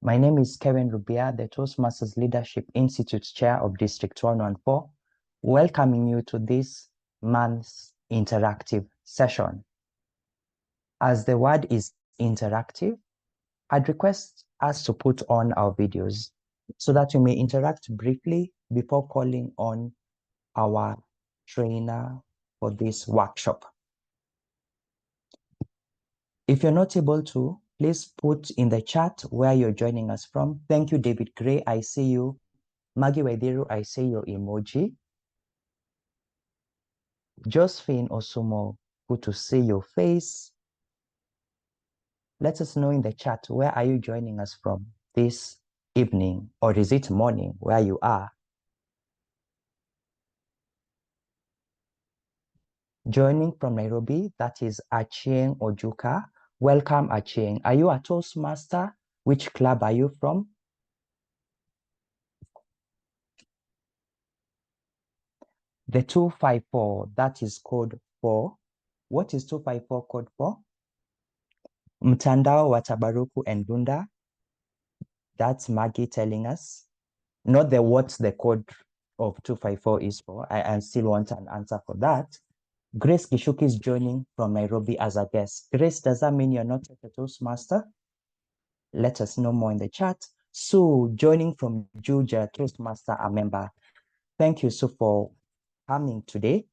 My name is Kevin Rubia, the Toastmasters Leadership Institute Chair of District 114, welcoming you to this month's interactive session. As the word is interactive, I'd request us to put on our videos so that we may interact briefly before calling on our trainer for this workshop. If you're not able to, please put in the chat where you're joining us from. Thank you, David Gray. I see you. Maggie Wediru, I see your emoji. Josephine Osumo, good to see your face. Let us know in the chat, where are you joining us from this evening, or is it morning where you are? Joining from Nairobi, that is Achieng Ojuka. Welcome, Achieng. Are you a Toastmaster? Which club are you from? The 254, that is code 4. What is 254 code for? Mtandao wa Tabaruku and Dunda. That's Maggie telling us. Not the what's the code of 254 is for. I still want an answer for that. Grace Gishuki is joining from Nairobi as a guest. Grace, does that mean you're not a Toastmaster? Let us know more in the chat. Sue, joining from Juja, Toastmaster, a member. Thank you, Sue, for coming today.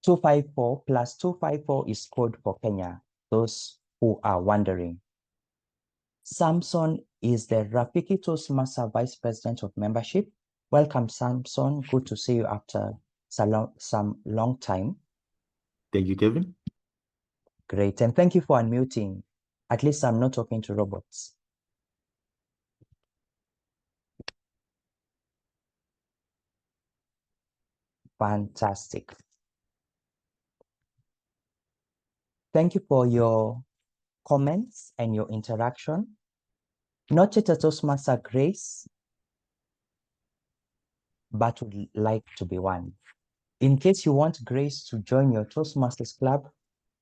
254 plus 254 is code for Kenya, those who are wondering. Samson is the Rafiki Toastmaster Vice President of Membership. Welcome, Samson. Good to see you after some long time. Thank you, Kevin. Great. And thank you for unmuting. At least I'm not talking to robots. Fantastic. Thank you for your comments and your interaction. Not yet a Toastmaster, Grace, but would like to be one. In case you want Grace to join your Toastmasters Club,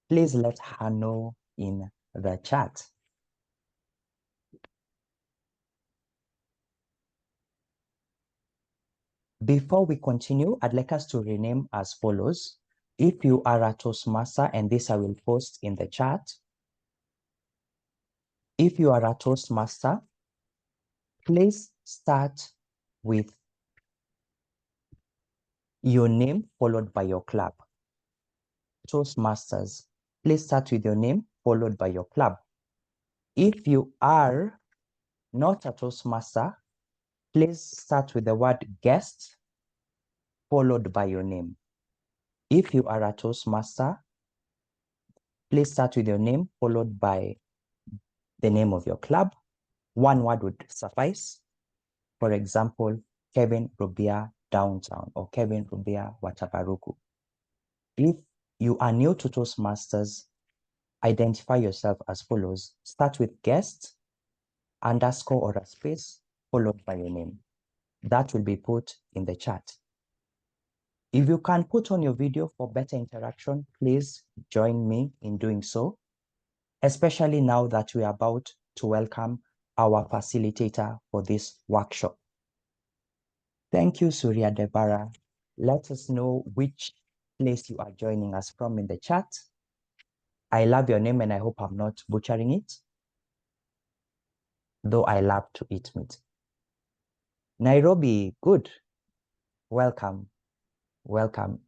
please let her know in the chat. Before we continue, I'd like us to rename as follows. If you are a Toastmaster, and this I will post in the chat. If you are a Toastmaster, please start with your name followed by your club. Toastmasters, please start with your name followed by your club. If you are not a Toastmaster, please start with the word guest followed by your name. If you are a Toastmaster, please start with your name followed by the name of your club. One word would suffice. For example, Kevin Rubia Downtown or Kevin Rubia Watabaruku. If you are new to Toastmasters, identify yourself as follows. Start with guest, underscore or a space, followed by your name. That will be put in the chat. If you can put on your video for better interaction, please join me in doing so, especially now that we are about to welcome our facilitator for this workshop. Thank you, Surya Devara. Let us know which place you are joining us from in the chat. I love your name and I hope I'm not butchering it, though I love to eat meat. Nairobi, good. Welcome. Welcome.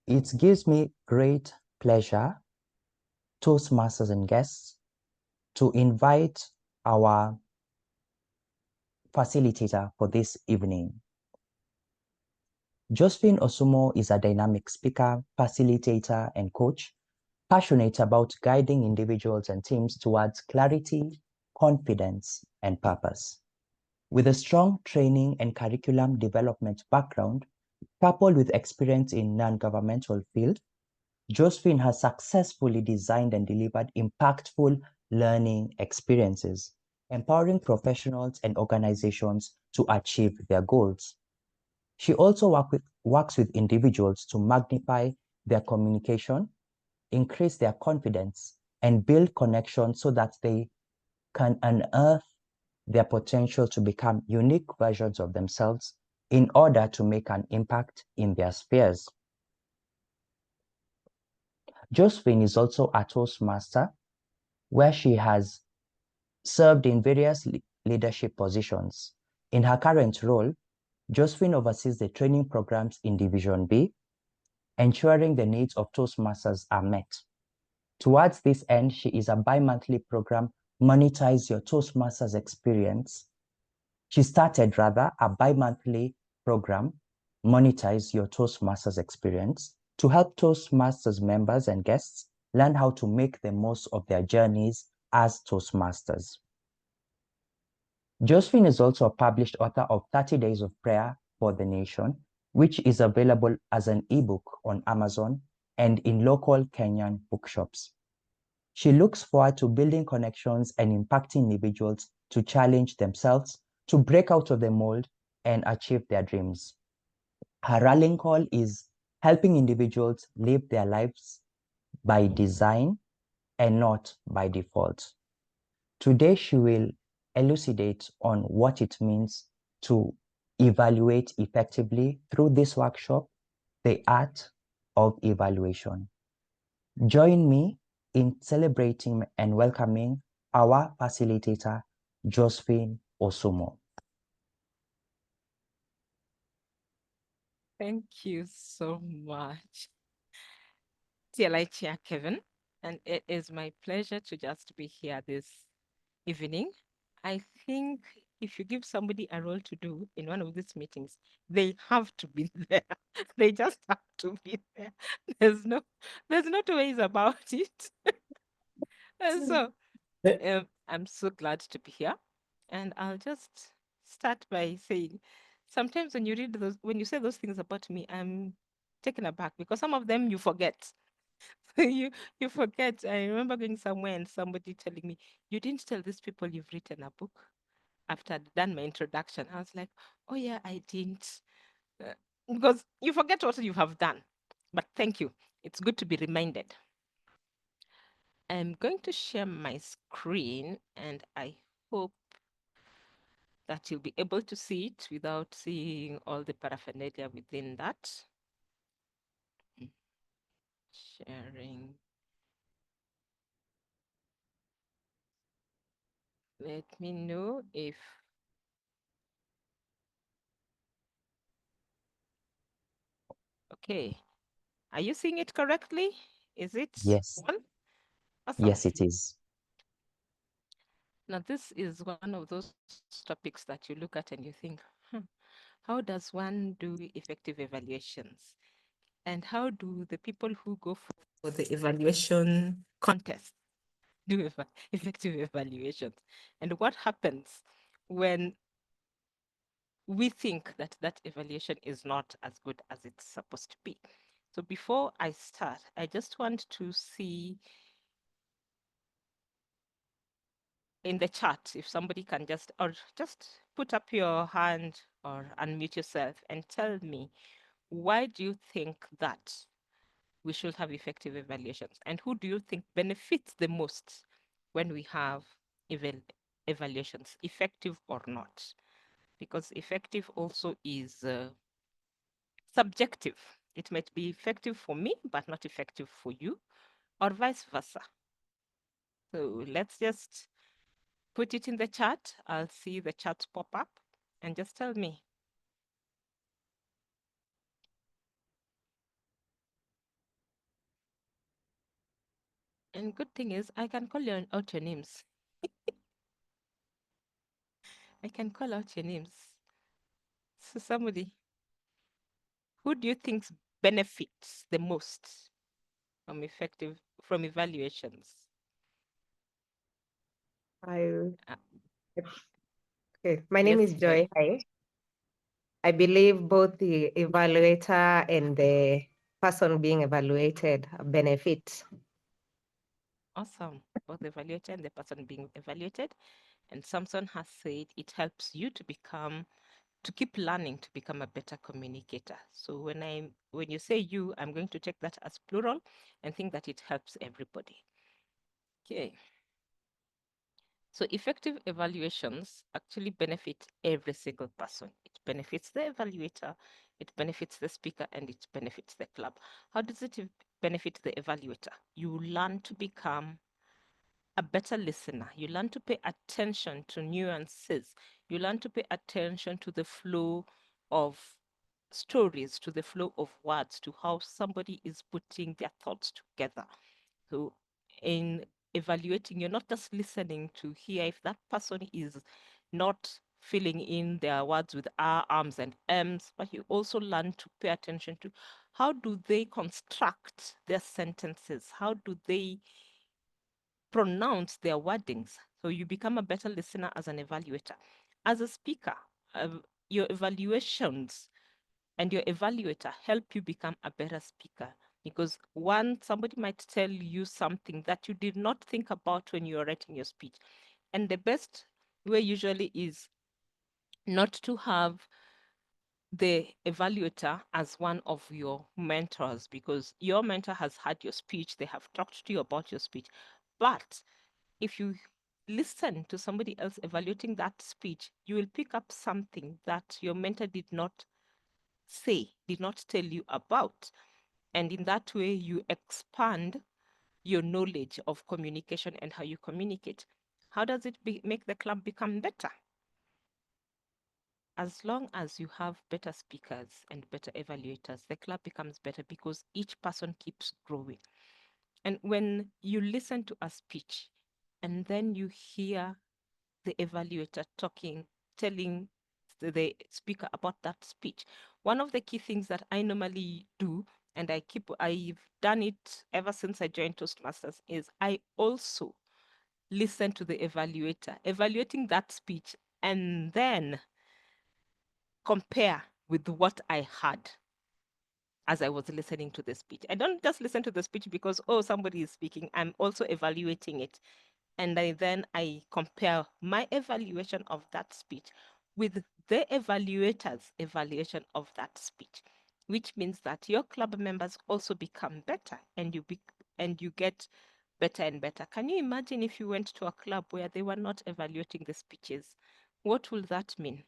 It gives me great pleasure, Toastmasters and guests, to invite our facilitator for this evening. Josephine Osumo is a dynamic speaker, facilitator, and coach, passionate about guiding individuals and teams towards clarity, confidence, and purpose. With a strong training and curriculum development background, coupled with experience in non-governmental field, Josephine has successfully designed and delivered impactful learning experiences, empowering professionals and organizations to achieve their goals. She also works with individuals to magnify their communication, increase their confidence, and build connections so that they can unearth their potential to become unique versions of themselves in order to make an impact in their spheres. Josephine is also a Toastmaster, where she has served in various leadership positions. In her current role, Josephine oversees the training programs in Division B, ensuring the needs of Toastmasters are met. Towards this end, she is a bi-monthly program, Monetize Your Toastmasters Experience. She started rather a bi-monthly program, Monetize Your Toastmasters Experience, to help Toastmasters members and guests learn how to make the most of their journeys as Toastmasters. Josephine is also a published author of 30 Days of Prayer for the Nation, which is available as an ebook on Amazon and in local Kenyan bookshops. She looks forward to building connections and impacting individuals to challenge themselves, to break out of the mold and achieve their dreams. Her rallying call is helping individuals live their lives by design and not by default. Today, she will elucidate on what it means to evaluate effectively through this workshop, the art of evaluation. Join me in celebrating and welcoming our facilitator, Josephine Osumo. Thank you so much, Tialaichia Kevin. And it is my pleasure to just be here this evening. I think if you give somebody a role to do in one of these meetings, they have to be there. They just have to be there. There's no, there's no two ways about it. And so I'm so glad to be here. And I'll just start by saying, sometimes when you read those, when you say those things about me, I'm taken aback because some of them you forget. You forget. I remember going somewhere and somebody telling me, "You didn't tell these people you've written a book." After I'd done my introduction, I was like, "Oh yeah, I didn't," uh, because you forget what you have done. But thank you. It's good to be reminded. I'm going to share my screen, and I hope that you'll be able to see it without seeing all the paraphernalia within that. Sharing. Let me know if okay. Are you seeing it correctly? Is it Yes, on? Awesome. yes, it is. Now, this is one of those topics that you look at and you think, how does one do effective evaluations? And how do the people who go for the evaluation contest do effective evaluations? And what happens when we think that that evaluation is not as good as it's supposed to be? So before I start, I just want to see in the chat if somebody can just put up your hand or unmute yourself and tell me, why do you think that we should have effective evaluations, and who do you think benefits the most when we have evaluations, effective or not? Because effective also is subjective. It might be effective for me but not effective for you, or vice versa. So let's just put it in the chat. I'll see the chat pop up and just tell me. And good thing is I can call out your names. I can call out your names. So somebody, who do you think benefits the most from evaluations? I Uh, okay. My name yes, is Joy. Joy. Hi. I believe both the evaluator and the person being evaluated benefit. Awesome. Both the evaluator and the person being evaluated. And Samson has said it helps you to keep learning to become a better communicator. So when you say you, I'm going to take that as plural and think that it helps everybody. Okay. So effective evaluations actually benefit every single person. It benefits the evaluator, it benefits the speaker, and it benefits the club. How does it benefit the evaluator? You learn to become a better listener. You learn to pay attention to nuances. You learn to pay attention to the flow of stories, to the flow of words, to how somebody is putting their thoughts together. So in evaluating, you're not just listening to hear if that person is not filling in their words with R, arms, and M's, but you also learn to pay attention to how do they construct their sentences? How do they pronounce their wordings? So you become a better listener as an evaluator. As a speaker, your evaluations and your evaluator help you become a better speaker, because somebody might tell you something that you did not think about when you were writing your speech. And the best way usually is not to have the evaluator as one of your mentors, because your mentor has had your speech, they have talked to you about your speech. But if you listen to somebody else evaluating that speech, you will pick up something that your mentor did not say, did not tell you about. And in that way, you expand your knowledge of communication and how you communicate. How does it make the club become better? As long as you have better speakers and better evaluators, the club becomes better because each person keeps growing. And when you listen to a speech and then you hear the evaluator telling the speaker about that speech, one of the key things that I normally do, and I've done it ever since I joined Toastmasters, is I also listen to the evaluator evaluating that speech and then compare with what I had as I was listening to the speech. I don't just listen to the speech because, oh, somebody is speaking. I'm also evaluating it. And then I compare my evaluation of that speech with the evaluator's evaluation of that speech, which means that your club members also become better, and you get better and better. Can you imagine if you went to a club where they were not evaluating the speeches? What will that mean?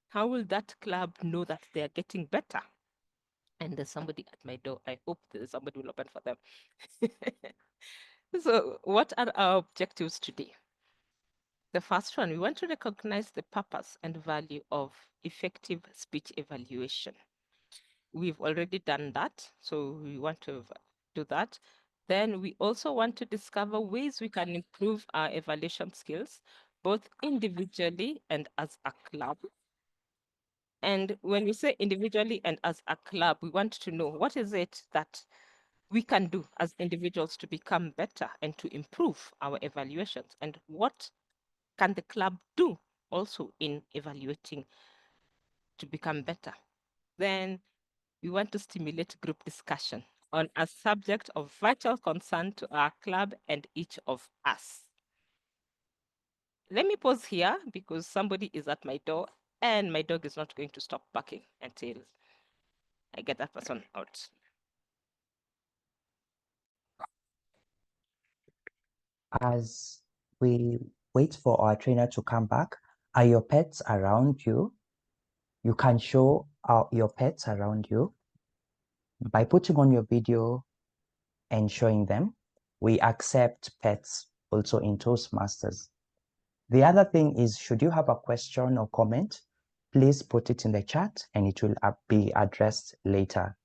How will that club know that they are getting better? And there's somebody at my door. I hope there's somebody will open for them. So what are our objectives today? The first one, we want to recognize the purpose and value of effective speech evaluation. We've already done that, so we want to do that. Then we also want to discover ways we can improve our evaluation skills, both individually and as a club. And when we say individually and as a club, we want to know what is it that we can do as individuals to become better and to improve our evaluations, and what can the club do also in evaluating to become better. Then we want to stimulate group discussion on a subject of vital concern to our club and each of us. Let me pause here because somebody is at my door and my dog is not going to stop barking until I get that person out. As we wait for our trainer to come back, are your pets around you? You can show your pets around you by putting on your video and showing them. We accept pets also in Toastmasters. The other thing is, should you have a question or comment, please put it in the chat and it will be addressed later.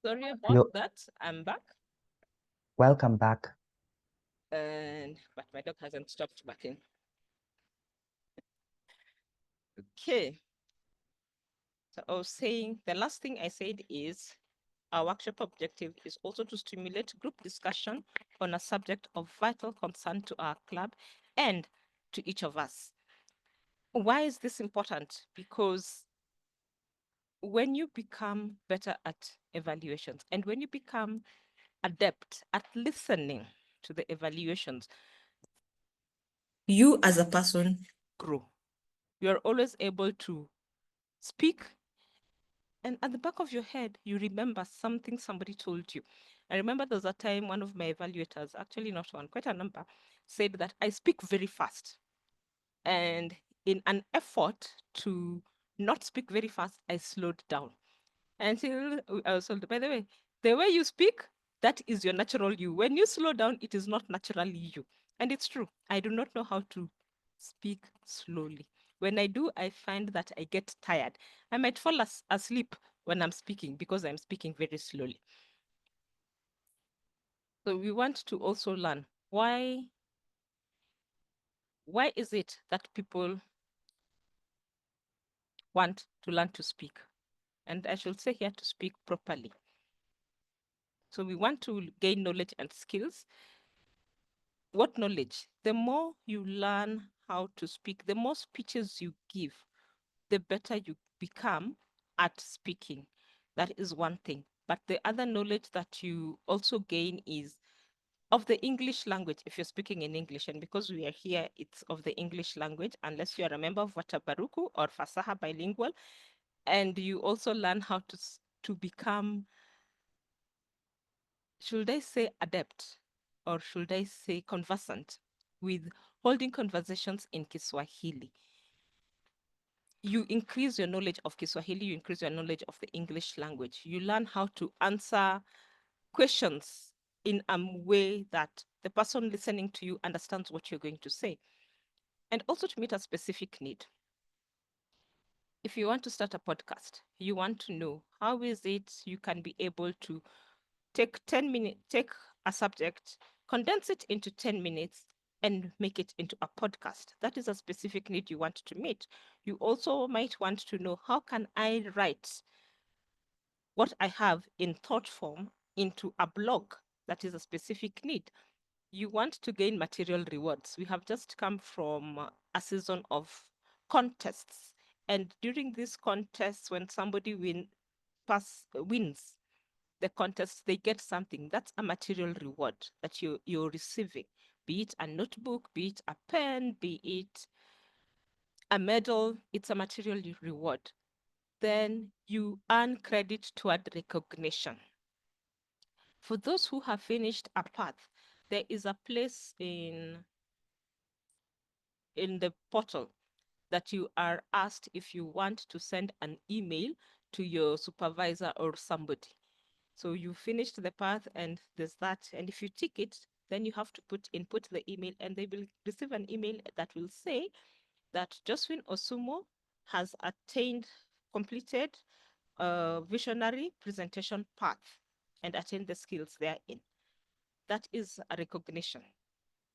Sorry about that. I'm back. Welcome back. But my dog hasn't stopped barking. Okay. So I was saying, the last thing I said is our workshop objective is also to stimulate group discussion on a subject of vital concern to our club and to each of us. Why is this important? Because when you become better at evaluations and when you become adept at listening to the evaluations, you as a person grow. You are always able to speak And at the back of your head, you remember something somebody told you. I remember there was a time one of my evaluators, actually not one, quite a number, said that I speak very fast. And in an effort to not speak very fast, I slowed down. Until I was told, by the way you speak, that is your natural you. When you slow down, it is not naturally you. And it's true. I do not know how to speak slowly. When I do, I find that I get tired. I might fall asleep when I'm speaking because I'm speaking very slowly. So we want to also learn why is it that people want to learn to speak? And I should say here to speak properly. So we want to gain knowledge and skills. What knowledge? The more you learn how to speak, the more speeches you give, the better you become at speaking. That is one thing. But the other knowledge that you also gain is of the English language, if you're speaking in English. And because we are here, it's of the English language, unless you are a member of Watabaruku or Fasaha bilingual. And you also learn how to become, should I say adept, or should I say conversant with holding conversations in Kiswahili. You increase your knowledge of Kiswahili, you increase your knowledge of the English language. You learn how to answer questions in a way that the person listening to you understands what you're going to say. And also to meet a specific need. If you want to start a podcast, you want to know how is it you can be able to take 10 minutes, take a subject, condense it into 10 minutes, and make it into a podcast. That is a specific need you want to meet. You also might want to know, how can I write what I have in thought form into a blog? That is a specific need. You want to gain material rewards. We have just come from a season of contests. And during these contests, when somebody wins the contest, they get something. That's a material reward that you're receiving, be it a notebook, be it a pen, be it a medal. It's a material reward. Then you earn credit toward recognition. For those who have finished a path, there is a place in the portal that you are asked if you want to send an email to your supervisor or somebody. So you finished the path and there's that. And if you tick it, then you have to input the email, and they will receive an email that will say that Josephine Osumo has completed a visionary presentation path and attained the skills therein. That is a recognition.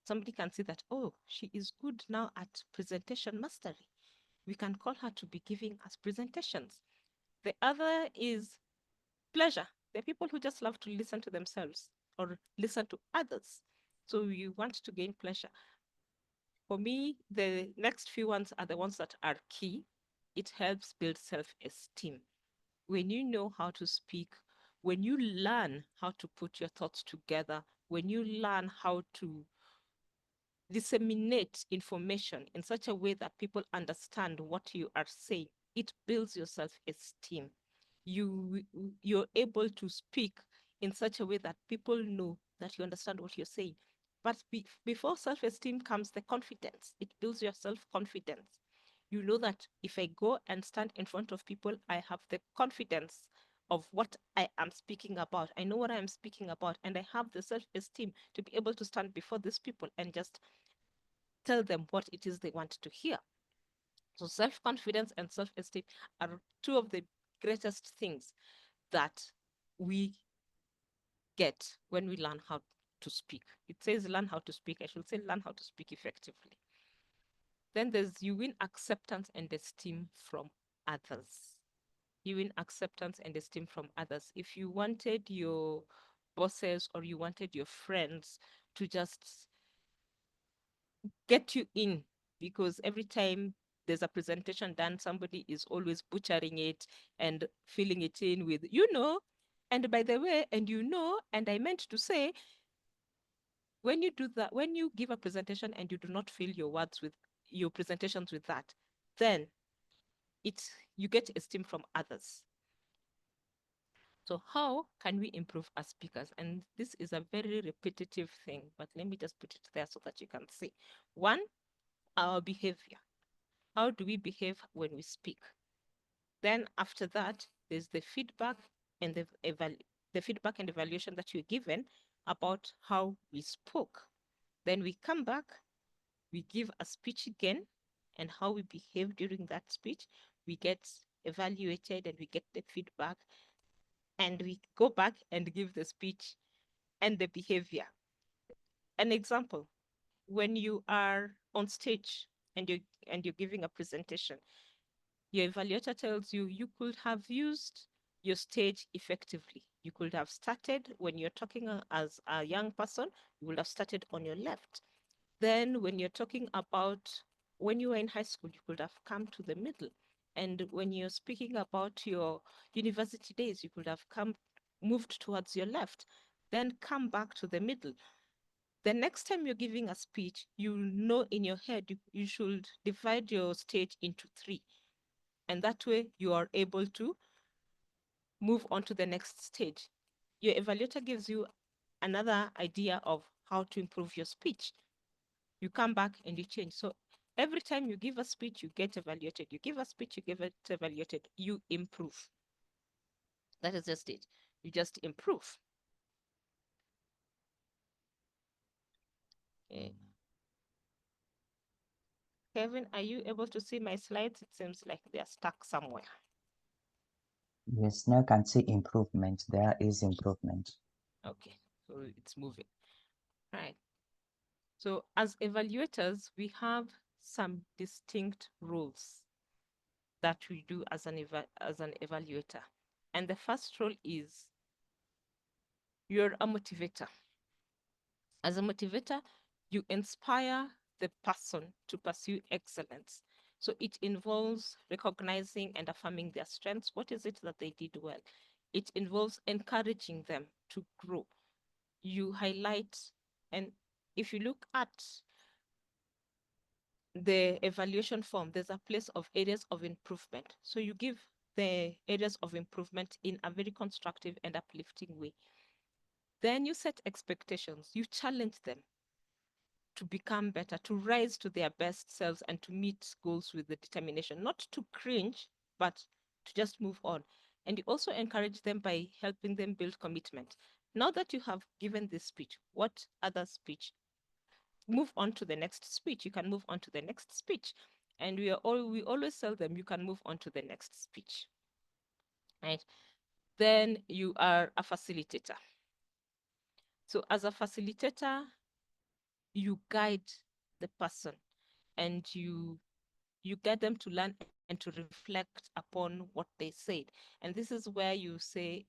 Somebody can see that, oh, she is good now at presentation mastery. We can call her to be giving us presentations. The other is pleasure. There are people who just love to listen to themselves or listen to others. So you want to gain pleasure. For me, the next few ones are the ones that are key. It helps build self-esteem. When you know how to speak, when you learn how to put your thoughts together, when you learn how to disseminate information in such a way that people understand what you are saying, it builds your self-esteem. You're able to speak in such a way that people know that you understand what you're saying. But before self-esteem comes the confidence. It builds your self-confidence. You know that if I go and stand in front of people, I have the confidence of what I am speaking about. I know what I am speaking about, and I have the self-esteem to be able to stand before these people and just tell them what it is they want to hear. So self-confidence and self-esteem are two of the greatest things that we get when we learn how to speak. It says learn how to speak. I should say learn how to speak effectively. Then there's you win acceptance and esteem from others. You win acceptance and esteem from others. If you wanted your bosses or you wanted your friends to just get you in, because every time there's a presentation done, somebody is always butchering it and filling it in with, and by the way, and I meant to say, when you do that, when you give a presentation and you do not fill your presentations with that, then it's you get esteem from others. So how can we improve as speakers? And this is a very repetitive thing, but let me just put it there so that you can see. One, our behavior. How do we behave when we speak? Then after that, there's the feedback and the feedback and evaluation that you're given about how we spoke. Then we come back, we give a speech again, and how we behave during that speech. We get evaluated and we get the feedback, and we go back and give the speech and the behavior. An example, when you are on stage and you're giving a presentation, your evaluator tells you you could have used your stage effectively. You could have started when you're talking as a young person, you would have started on your left. Then when you're talking about when you were in high school, you could have come to the middle. And when you're speaking about your university days, you could have moved towards your left, then come back to the middle. The next time you're giving a speech, you know in your head you should divide your stage into 3. And that way you are able to move on to the next stage. Your evaluator gives you another idea of how to improve your speech. You come back and you change. So every time you give a speech, you get evaluated. You give a speech, you get evaluated. You improve. That is just it. You just improve. Okay. Kevin, are you able to see my slides? It seems like they're stuck somewhere. Yes, now I can see improvement. There is improvement. Okay, so it's moving. Right. So as evaluators, we have some distinct roles that we do as an evaluator. And the first role is you're a motivator. As a motivator, you inspire the person to pursue excellence. So it involves recognizing and affirming their strengths. What is it that they did well? It involves encouraging them to grow. You highlight, and if you look at the evaluation form, there's a place of areas of improvement. So you give the areas of improvement in a very constructive and uplifting way. Then you set expectations, you challenge them to become better, to rise to their best selves and to meet goals with the determination, not to cringe, but to just move on. And you also encourage them by helping them build commitment. Now that you have given this speech, what other speech? Move on to the next speech. You can move on to the next speech. And we always tell them you can move on to the next speech. Right? Then you are a facilitator. So as a facilitator, you guide the person and you get them to learn and to reflect upon what they said. And this is where you say,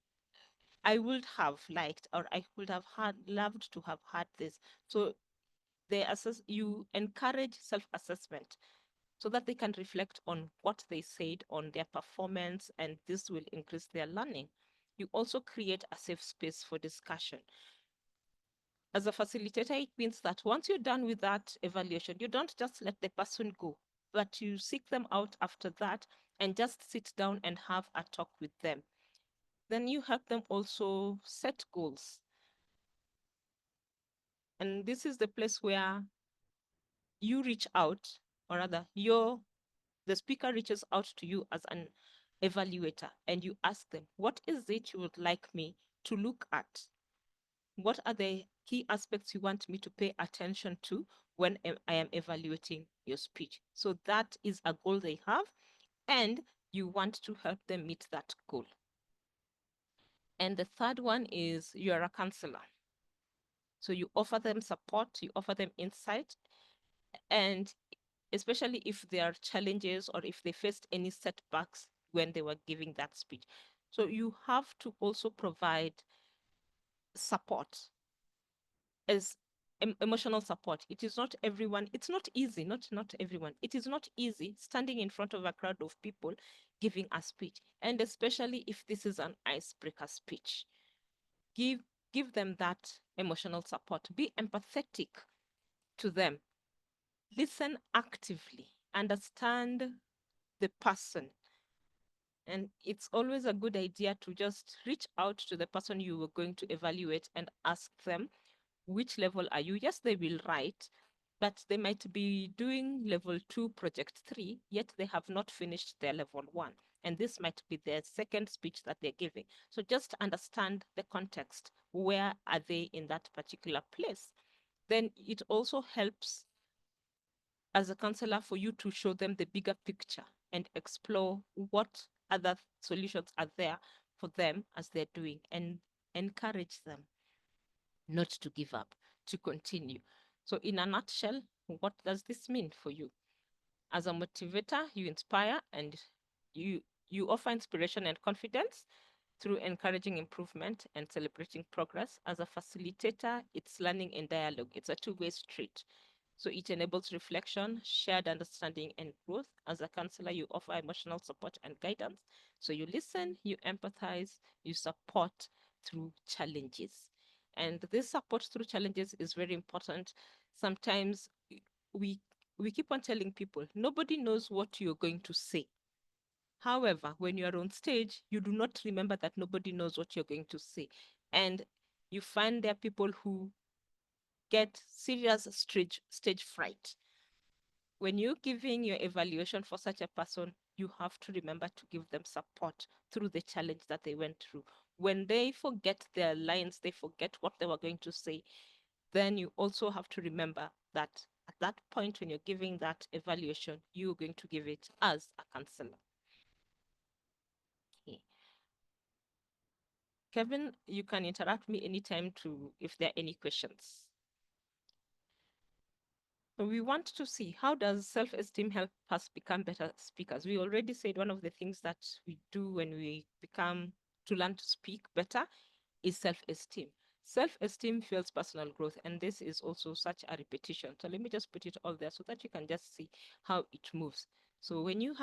I would have liked, or I would have loved to have had this. So you encourage self-assessment so that they can reflect on what they said, on their performance, and this will increase their learning. You also create a safe space for discussion. As a facilitator, it means that once you're done with that evaluation, you don't just let the person go, but you seek them out after that and just sit down and have a talk with them. Then you help them also set goals. And this is the place where you reach out, or rather, the speaker reaches out to you as an evaluator and you ask them, what is it you would like me to look at? What are the key aspects you want me to pay attention to when I am evaluating your speech? So that is a goal they have, and you want to help them meet that goal. And the third one is you're a counselor. So you offer them support, you offer them insight, and especially if there are challenges or if they faced any setbacks when they were giving that speech. So you have to also provide support as emotional support. It is not everyone, it's not easy, not everyone. It is not easy standing in front of a crowd of people giving a speech, and especially if this is an icebreaker speech. Give them that emotional support. Be empathetic to them. Listen actively. Understand the person And it's always a good idea to just reach out to the person you were going to evaluate and ask them, which level are you? Yes, they will write, but they might be doing level 2, project 3, yet they have not finished their level 1. And this might be their second speech that they're giving. So just understand the context. Where are they in that particular place? Then it also helps as a counselor for you to show them the bigger picture and explore what other solutions are there for them as they're doing, and encourage them not to give up, to continue. So in a nutshell, what does this mean for you? As a motivator, you inspire and you you offer inspiration and confidence through encouraging improvement and celebrating progress. As a facilitator, it's learning and dialogue. It's a two-way street. So it enables reflection, shared understanding, and growth. As a counselor, you offer emotional support and guidance. So you listen, you empathize, you support through challenges. And this support through challenges is very important. Sometimes we we keep on telling people nobody knows what you're going to say. However, when you are on stage, you do not remember that nobody knows what you're going to say. And you find there are people who get serious stage fright. When you're giving your evaluation for such a person, you have to remember to give them support through the challenge that they went through. When they forget their lines, they forget what they were going to say, then you also have to remember that at that point when you're giving that evaluation, you're going to give it as a counselor. Okay. Kevin, you can interrupt me anytime to if there are any questions. So we want to see, how does self-esteem help us become better speakers? We already said one of the things that we do when we learn to speak better is self-esteem. Self-esteem fuels personal growth, and this is also such a repetition. So let me just put it all there so that you can just see how it moves. So your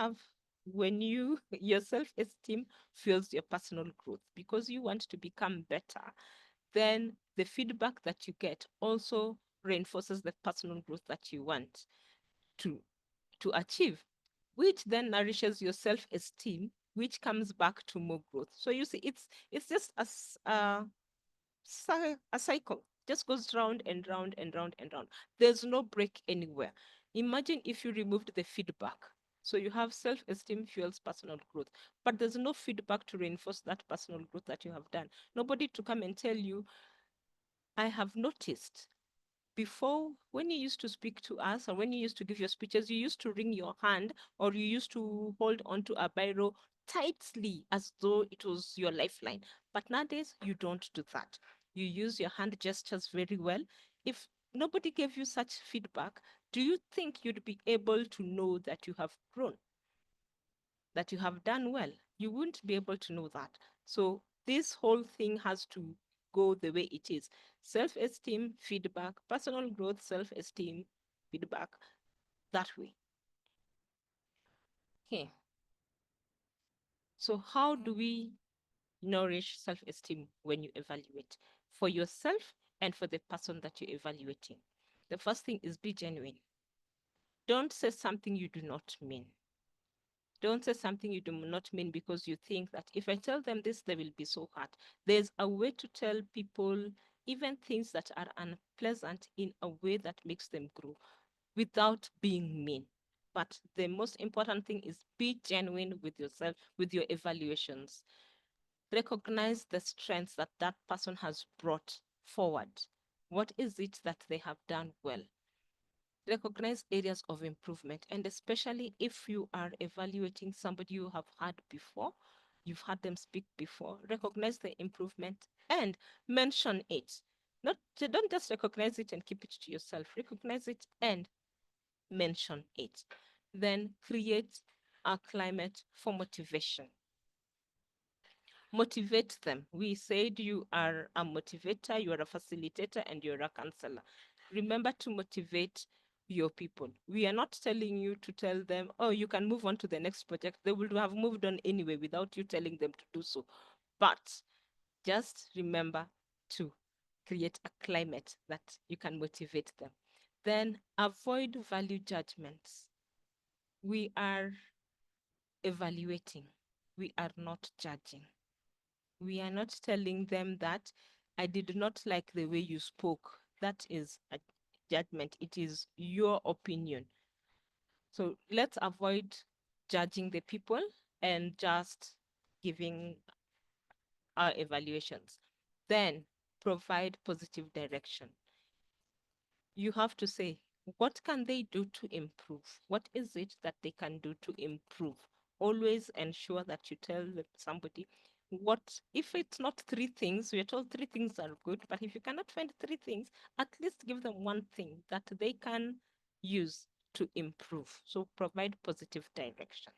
self-esteem fuels your personal growth because you want to become better, then the feedback that you get also reinforces the personal growth that you want to achieve, which then nourishes your self-esteem, which comes back to more growth. So you see, it's just a cycle, just goes round and round and round and round. There's no break anywhere. Imagine if you removed the feedback. So you have self-esteem fuels personal growth, but there's no feedback to reinforce that personal growth that you have done. Nobody to come and tell you, I have noticed before, when you used to speak to us or when you used to give your speeches, you used to wring your hand or you used to hold onto a biro tightly as though it was your lifeline. But nowadays, you don't do that. You use your hand gestures very well. If nobody gave you such feedback, do you think you'd be able to know that you have grown, that you have done well? You wouldn't be able to know that. So this whole thing has to go the way it is. Self-esteem, feedback, personal growth, self-esteem, feedback, that way. Okay. So how do we nourish self-esteem when you evaluate for yourself and for the person that you're evaluating? The first thing is be genuine. Don't say something you do not mean. Don't say something you do not mean because you think that if I tell them this, they will be so hurt. There's a way to tell people even things that are unpleasant in a way that makes them grow without being mean. But the most important thing is be genuine with yourself, with your evaluations. Recognize the strengths that that person has brought forward. What is it that they have done well? Recognize areas of improvement, and especially if you are evaluating somebody you have had before, you've had them speak before, recognize the improvement and mention it. Not don't just recognize it and keep it to yourself. Recognize it and mention it. Then create a climate for motivation. Motivate them. We said you are a motivator, you are a facilitator, and you're a counselor. Remember to motivate your people. We are not telling you to tell them, oh, you can move on to the next project. They will have moved on anyway without you telling them to do so. But just remember to create a climate that you can motivate them. Then avoid value judgments. We are evaluating. we are not judging. We are not telling them that I did not like the way you spoke. That is a judgment. It is your opinion. So let's avoid judging the people and just giving our evaluations. Then provide positive direction. You have to say, what can they do to improve? What is it that they can do to improve? Always ensure that you tell somebody what, if it's not three things, we're told three things are good, but if you cannot find three things, at least give them one thing that they can use to improve. So provide positive direction.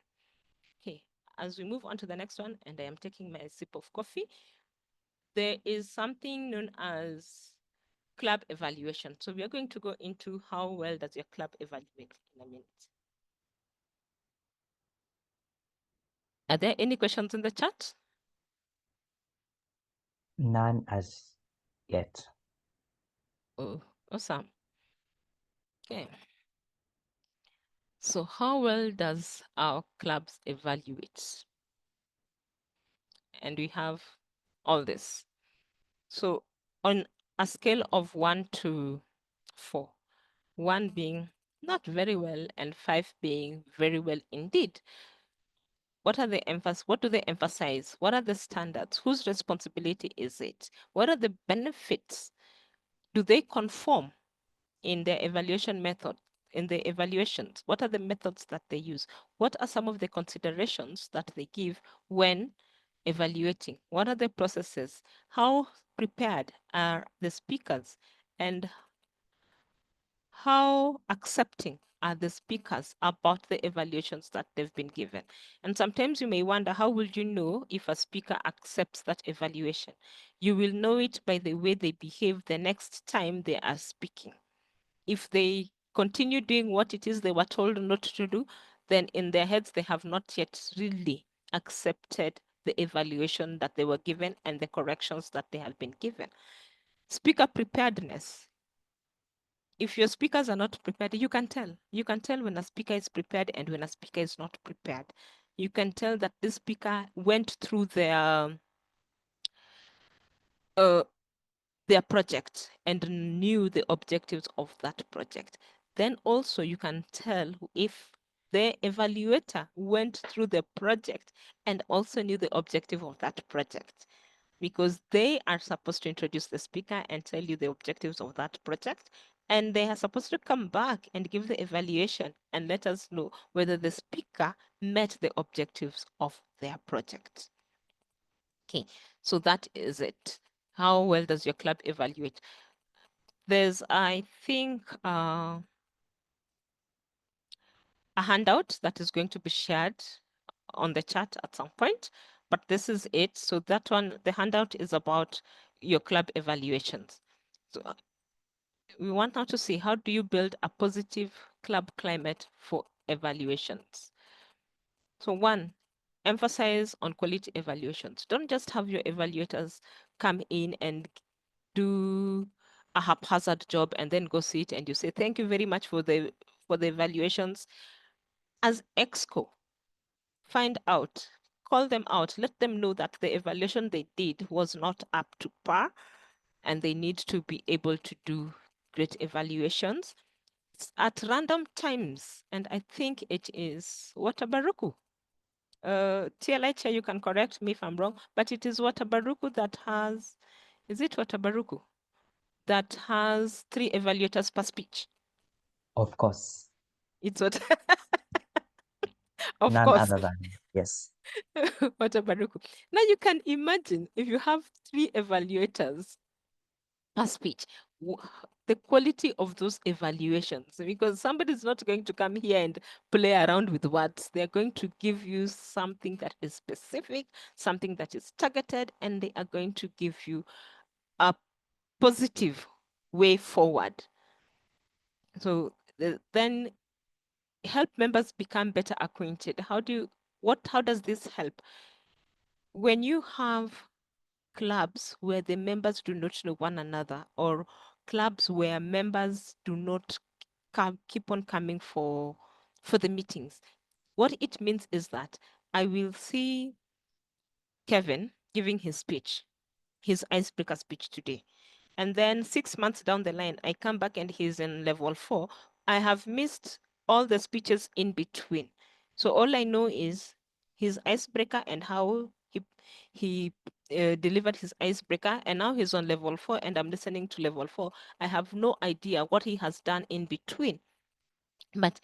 Okay, as we move on to the next one, and I am taking my sip of coffee, there is something known as club evaluation. So we are going to go into how well does your club evaluate in a minute. Are there any questions in the chat? None as yet. Oh, awesome. Okay. So how well does our clubs evaluate? And we have all this. So on a scale of 1 to 4, 1 being not very well and 5 being very well indeed, what do they emphasize? What are the standards? Whose responsibility is it? What are the benefits? Do they conform in their evaluation method, in the evaluations? What are the methods that they use? What are some of the considerations that they give when evaluating? What are the processes? How prepared are the speakers? And how accepting are the speakers about the evaluations that they've been given? And sometimes you may wonder, how will you know if a speaker accepts that evaluation? You will know it by the way they behave the next time they are speaking. If they continue doing what it is they were told not to do, then in their heads, they have not yet really accepted the evaluation that they were given and the corrections that they have been given. Speaker preparedness. If your speakers are not prepared, you can tell. You can tell when a speaker is prepared and when a speaker is not prepared. You can tell that this speaker went through their project and knew the objectives of that project. Then also you can tell if the evaluator went through the project and also knew the objective of that project, because they are supposed to introduce the speaker and tell you the objectives of that project. And they are supposed to come back and give the evaluation and let us know whether the speaker met the objectives of their project. Okay, so that is it. How well does your club evaluate? There's, I think, a handout that is going to be shared on the chat at some point, but this is it. So that one, the handout is about your club evaluations. So we want now to see, how do you build a positive club climate for evaluations? So one, emphasize on quality evaluations. Don't just have your evaluators come in and do a haphazard job and then go sit and you say, thank you very much for the evaluations. As exco, find out, call them out, let them know that the evaluation they did was not up to par and they need to be able to do great evaluations at random times. And I think it is Watabaruku. TLI chair, you can correct me if I'm wrong, but it is Watabaruku that has, is it Watabaruku that has 3 evaluators per speech? Of course. It's what, of None course, other than, yes. Watabaruku. Now you can imagine if you have 3 evaluators per speech, the quality of those evaluations, because somebody's not going to come here and play around with words. They're going to give you something that is specific, something that is targeted, and they are going to give you a positive way forward. So then help members become better acquainted. How does this help? When you have clubs where the members do not know one another, or clubs where members do not keep on coming for the meetings, what it means is that I will see Kevin giving his speech, his icebreaker speech today. And then 6 months down the line, I come back and he's in level 4. I have missed all the speeches in between. So all I know is his icebreaker and how he delivered his icebreaker, and now he's on level 4 and I'm listening to level 4. I have no idea what he has done in between. But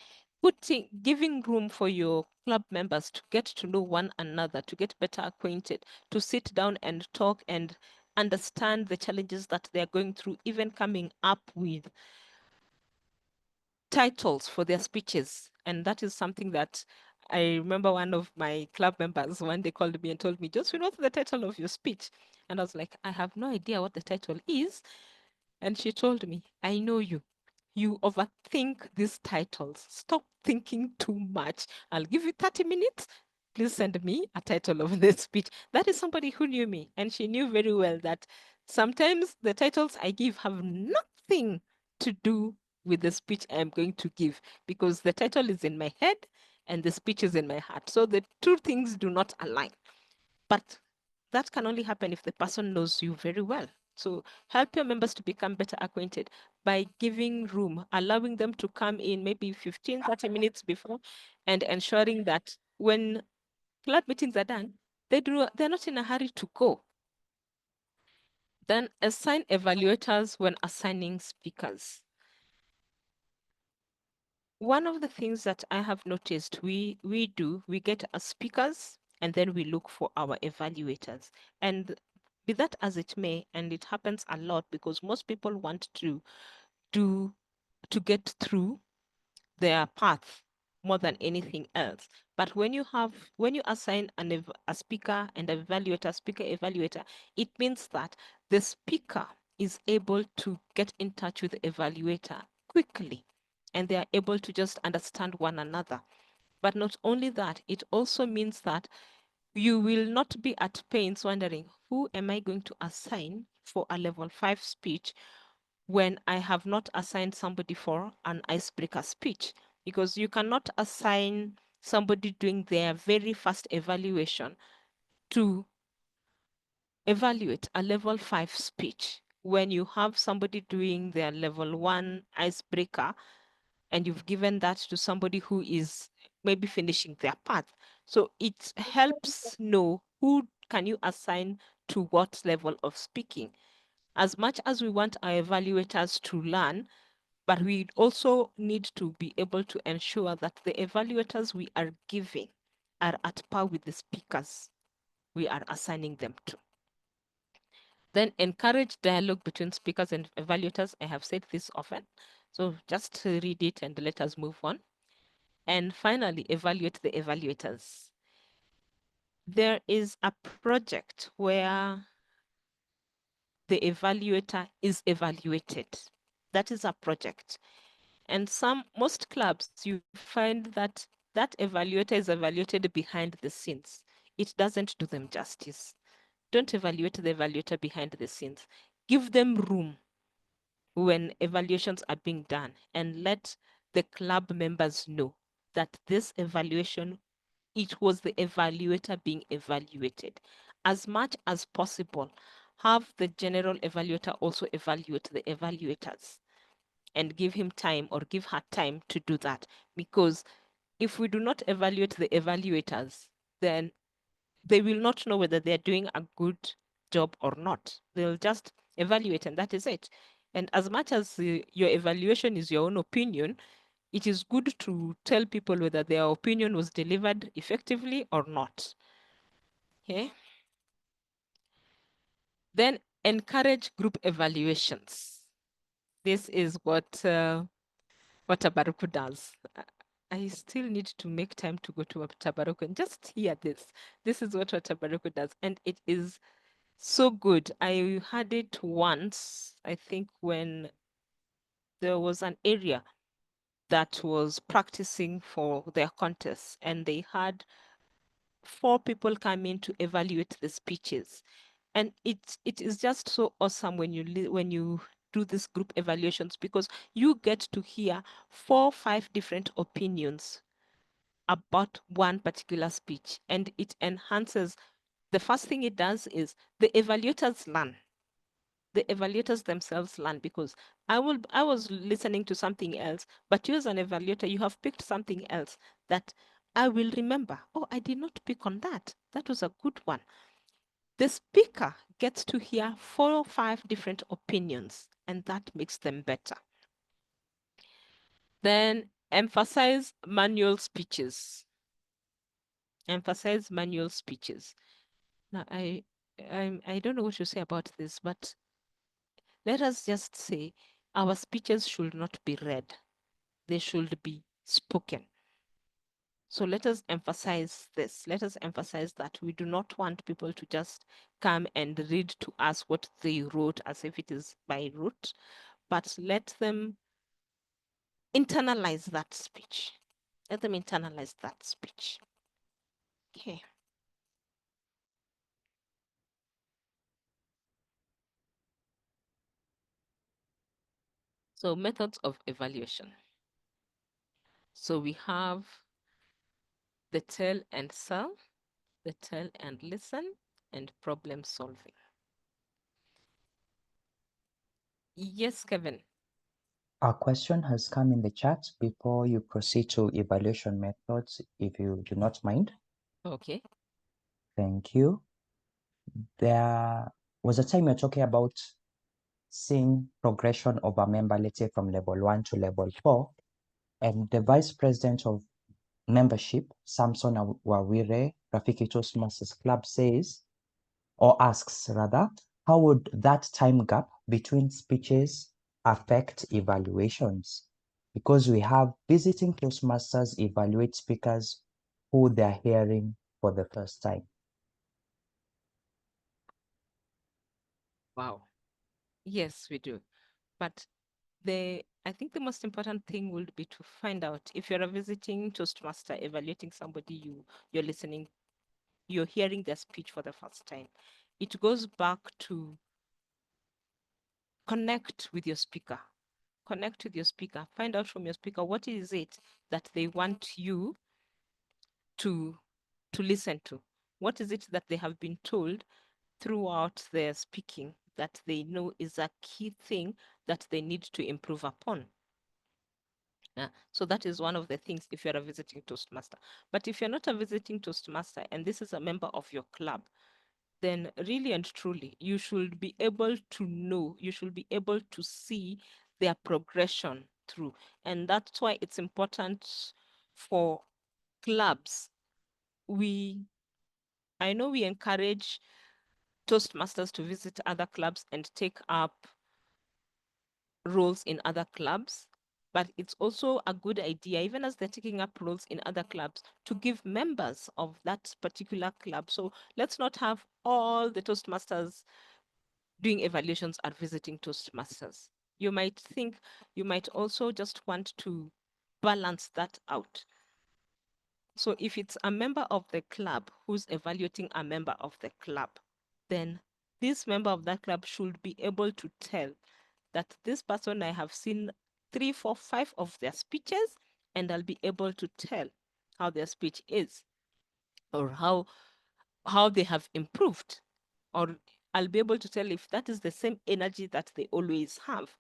giving room for your club members to get to know one another, to get better acquainted, to sit down and talk and understand the challenges that they're going through, even coming up with titles for their speeches. And that is something that I remember one of my club members one day called me and told me, Josephine, what's the title of your speech? And I was like, I have no idea what the title is. And she told me, I know you. You overthink these titles. Stop thinking too much. I'll give you 30 minutes. Please send me a title of this speech. That is somebody who knew me. And she knew very well that sometimes the titles I give have nothing to do with the speech I'm going to give, because the title is in my head and the speech is in my heart. So the two things do not align. But that can only happen if the person knows you very well. So help your members to become better acquainted by giving room, allowing them to come in maybe 15, 30 minutes before, and ensuring that when club meetings are done, they're not in a hurry to go. Then assign evaluators when assigning speakers. One of the things that I have noticed we get our speakers and then we look for our evaluators. And be that as it may, and it happens a lot because most people want to get through their path more than anything else. But when you assign a speaker and speaker evaluator, it means that the speaker is able to get in touch with the evaluator quickly, and they are able to just understand one another. But not only that, it also means that you will not be at pains wondering, who am I going to assign for a level 5 speech when I have not assigned somebody for an icebreaker speech? Because you cannot assign somebody doing their very first evaluation to evaluate a level 5 speech when you have somebody doing their level 1 icebreaker and you've given that to somebody who is maybe finishing their path. So it helps know who can you assign to what level of speaking. As much as we want our evaluators to learn, but we also need to be able to ensure that the evaluators we are giving are at par with the speakers we are assigning them to. Then encourage dialogue between speakers and evaluators. I have said this often, so just read it and let us move on. And finally, evaluate the evaluators. There is a project where the evaluator is evaluated. That is a project. And most clubs, you find that that evaluator is evaluated behind the scenes. It doesn't do them justice. Don't evaluate the evaluator behind the scenes. Give them room when evaluations are being done, and let the club members know that this evaluation, it was the evaluator being evaluated. As much as possible, have the general evaluator also evaluate the evaluators and give him time or give her time to do that. Because if we do not evaluate the evaluators, then they will not know whether they're doing a good job or not. They'll just evaluate and that is it. And as much as your evaluation is your own opinion, it is good to tell people whether their opinion was delivered effectively or not. Okay. Then encourage group evaluations. This is what Tabaruku does. I still need to make time to go to Tabaruku and just hear this. This is what Tabaruku does, and it is so good. I had it once, I think, when there was an area that was practicing for their contests, and they had 4 people come in to evaluate the speeches. And it is just so awesome when you do these group evaluations, because you get to hear 4, 5 different opinions about one particular speech, and it enhances the first thing it does is the evaluators learn. The evaluators themselves learn, because I was listening to something else, but you as an evaluator, you have picked something else that I will remember. Oh, I did not pick on that. That was a good one. The speaker gets to hear 4 or 5 different opinions, and that makes them better. Then emphasize manual speeches. Emphasize manual speeches. Now, I don't know what to say about this, but let us just say our speeches should not be read. They should be spoken. So let us emphasize this. Let us emphasize that we do not want people to just come and read to us what they wrote as if it is by rote, but let them internalize that speech. Let them internalize that speech. Okay. So methods of evaluation. So we have the tell and sell, the tell and listen, and problem solving. Yes, Kevin. A question has come in the chat before you proceed to evaluation methods, if you do not mind. Okay. Thank you. There was a time you're talking about seeing progression of a member, let's say from level 1 to level 4, and the vice president of membership, Samson Wawire, Rafiki Toastmasters Club, says, or asks rather, how would that time gap between speeches affect evaluations? Because we have visiting Toastmasters evaluate speakers who they're hearing for the first time. Wow. Yes, we do. But I think the most important thing would be to find out if you're a visiting Toastmaster evaluating somebody you're listening, you're hearing their speech for the first time. It goes back to connect with your speaker. Connect with your speaker. Find out from your speaker what is it that they want you to listen to. What is it that they have been told throughout their speaking that they know is a key thing that they need to improve upon? So that is one of the things if you're a visiting Toastmaster. But if you're not a visiting Toastmaster and this is a member of your club, then really and truly, you should be able to know, you should be able to see their progression through. And that's why it's important for clubs. I know we encourage Toastmasters to visit other clubs and take up roles in other clubs, but it's also a good idea, even as they're taking up roles in other clubs, to give members of that particular club. So let's not have all the Toastmasters doing evaluations are visiting Toastmasters. You might also just want to balance that out. So if it's a member of the club who's evaluating a member of the club, then this member of that club should be able to tell that this person, I have seen 3, 4, 5 of their speeches, and I'll be able to tell how their speech is, or how they have improved, or I'll be able to tell if that is the same energy that they always have.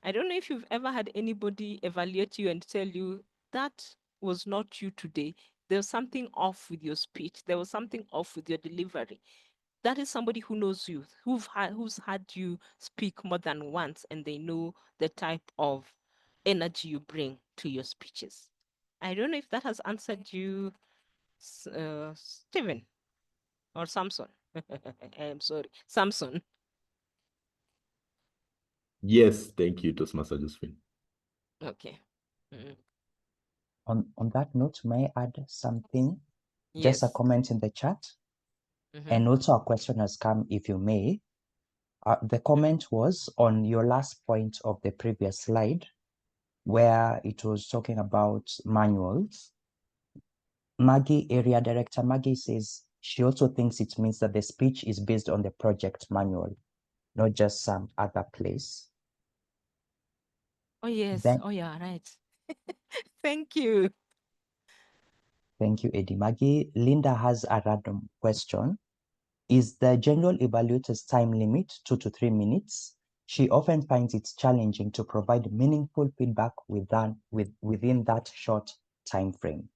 I don't know if you've ever had anybody evaluate you and tell you that was not you today. There was something off with your speech. There was something off with your delivery. That is somebody who knows you, who's had you speak more than once, and they know the type of energy you bring to your speeches. I don't know if that has answered you, Stephen or Samson. I'm sorry, Samson. Yes, thank you, Toastmaster Josephine. Okay. Mm. On that note, may I add something? Yes. Just a comment in the chat. Mhm. And also a question has come, if you may. The comment was on your last point of the previous slide, where it was talking about manuals. Maggie, Area Director Maggie, says she also thinks it means that the speech is based on the project manual, not just some other place. Oh, yes. Then, Oh, yeah, right. Thank you. thank you, Eddie. Maggie. Linda has a random question. Is the general evaluator's time limit 2 to 3 minutes? She often finds it challenging to provide meaningful feedback within that short time frame.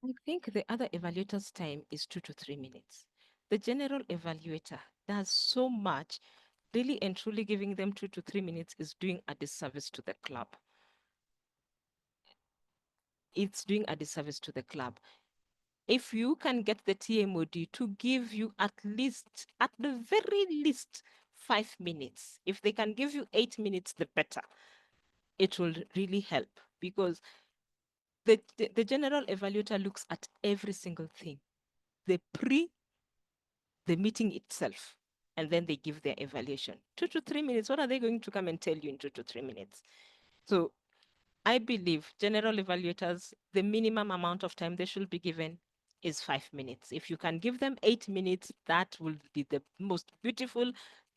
I think the other evaluator's time is 2 to 3 minutes. The general evaluator does so much, really and truly giving them 2 to 3 minutes is doing a disservice to the club. It's doing a disservice to the club. If you can get the TMOD to give you at the very least 5 minutes, if they can give you 8 minutes, the better. It will really help, because the general evaluator looks at every single thing, the meeting itself, and then they give their evaluation. 2 to 3 minutes, what are they going to come and tell you in 2 to 3 minutes? So I believe general evaluators, the minimum amount of time they should be given is 5 minutes. If you can give them 8 minutes, that will be the most beautiful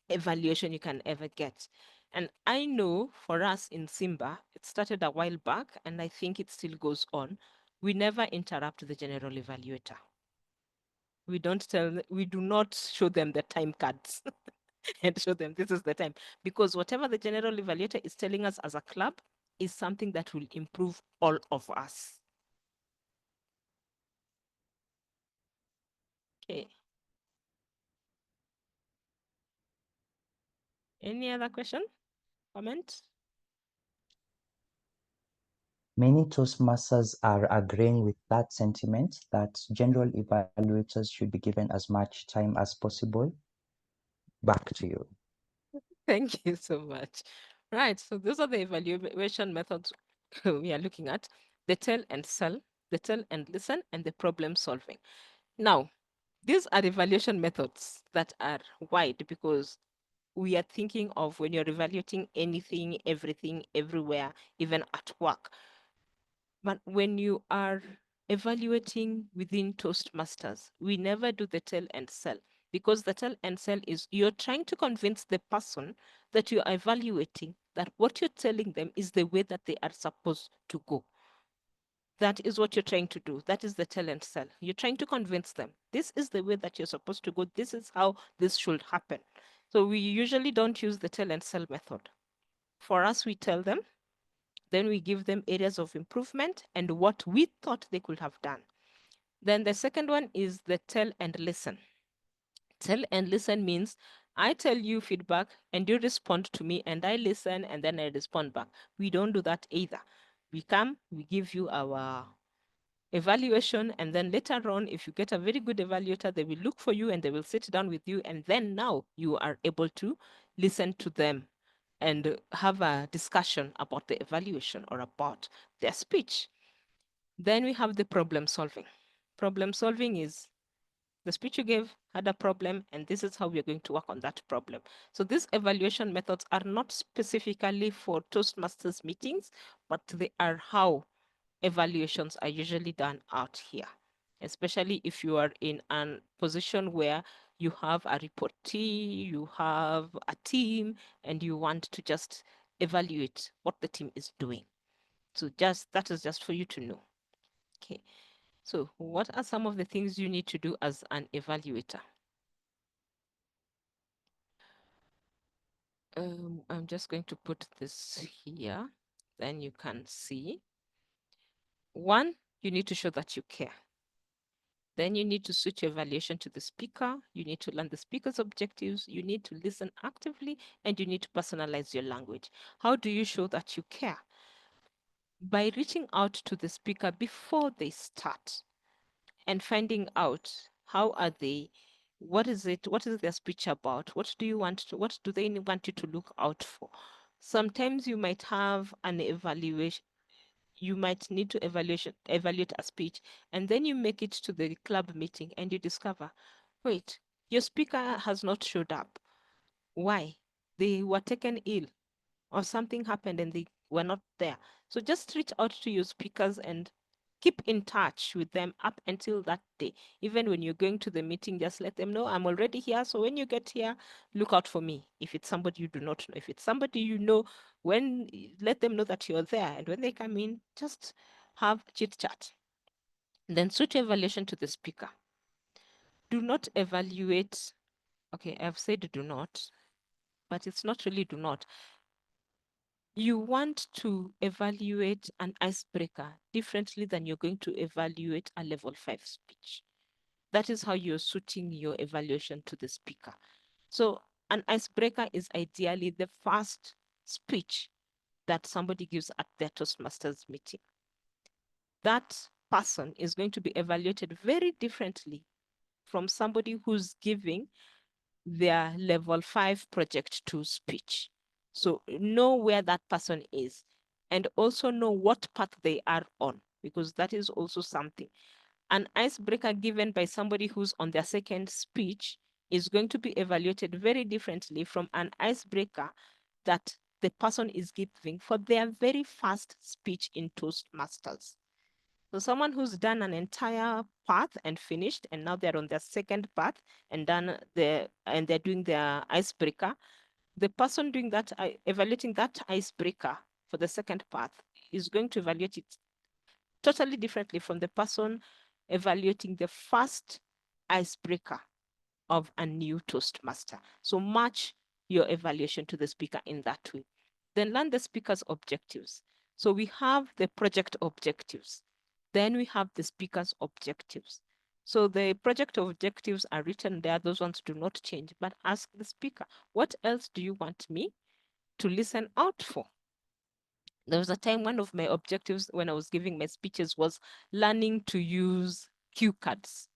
evaluation you can ever get. And I know for us in Simba, it started a while back, and I think it still goes on. We never interrupt the general evaluator. We do not show them the time cards and show them this is the time, because whatever the general evaluator is telling us as a club is something that will improve all of us. Okay. Any other question, comment? Many Toastmasters are agreeing with that sentiment that general evaluators should be given as much time as possible. Back to you. Thank you so much. Right, so those are the evaluation methods we are looking at: the tell and sell, the tell and listen, and the problem solving. Now, these are evaluation methods that are wide, because we are thinking of when you're evaluating anything, everything, everywhere, even at work. But when you are evaluating within Toastmasters, we never do the tell and sell, because the tell and sell is you're trying to convince the person that you're evaluating that what you're telling them is the way that they are supposed to go. That is what you're trying to do. That is the tell and sell. You're trying to convince them this is the way that you're supposed to go. This is how this should happen. So we usually don't use the tell and sell method. For us, we tell them, then we give them areas of improvement and what we thought they could have done. Then the second one is the tell and listen. Tell and listen means I tell you feedback and you respond to me, and I listen and then I respond back. We don't do that either. We come, we give you our evaluation, and then later on, if you get a very good evaluator, they will look for you and they will sit down with you, and then now you are able to listen to them and have a discussion about the evaluation or about their speech. Then we have the problem solving. Problem solving is the speech you gave had a problem, and this is how we're going to work on that problem. So these evaluation methods are not specifically for Toastmasters meetings, but they are how evaluations are usually done out here, especially if you are in a position where you have a reportee, you have a team, and you want to just evaluate what the team is doing. So that is just for you to know. Okay. So what are some of the things you need to do as an evaluator? I'm just going to put this here, then you can see. One, you need to show that you care. Then you need to switch your evaluation to the speaker. You need to learn the speaker's objectives. You need to listen actively, and you need to personalize your language. How do you show that you care? By reaching out to the speaker before they start and finding out how are they, what is their speech about? What do they want you to look out for? Sometimes you might have an evaluation, you might need to evaluate a speech, and then you make it to the club meeting and you discover, wait, your speaker has not showed up. Why? They were taken ill or something happened and they were not there. So just reach out to your speakers and keep in touch with them up until that day. Even when you're going to the meeting, just let them know I'm already here. So when you get here, look out for me. If it's somebody you do not know, if it's somebody you know, let them know that you're there. And when they come in, just have chit chat. Then switch evaluation to the speaker. do not evaluate. Okay, I've said do not, but it's not really do not. You want to evaluate an icebreaker differently than you're going to evaluate a level 5 speech. That is how you're suiting your evaluation to the speaker. So an icebreaker is ideally the first speech that somebody gives at their Toastmasters meeting. That person is going to be evaluated very differently from somebody who's giving their level 5 project 2 speech. So know where that person is and also know what path they are on, because that is also something. An icebreaker given by somebody who's on their second speech is going to be evaluated very differently from an icebreaker that the person is giving for their very first speech in Toastmasters. So someone who's done an entire path and finished, and now they're on their second path and they're doing their icebreaker. The person doing that, evaluating that icebreaker for the second path is going to evaluate it totally differently from the person evaluating the first icebreaker of a new Toastmaster. So match your evaluation to the speaker in that way. Then learn the speaker's objectives. So we have the project objectives. Then we have the speaker's objectives. So the project objectives are written there. Those ones do not change, but ask the speaker, what else do you want me to listen out for? There was a time one of my objectives when I was giving my speeches was learning to use cue cards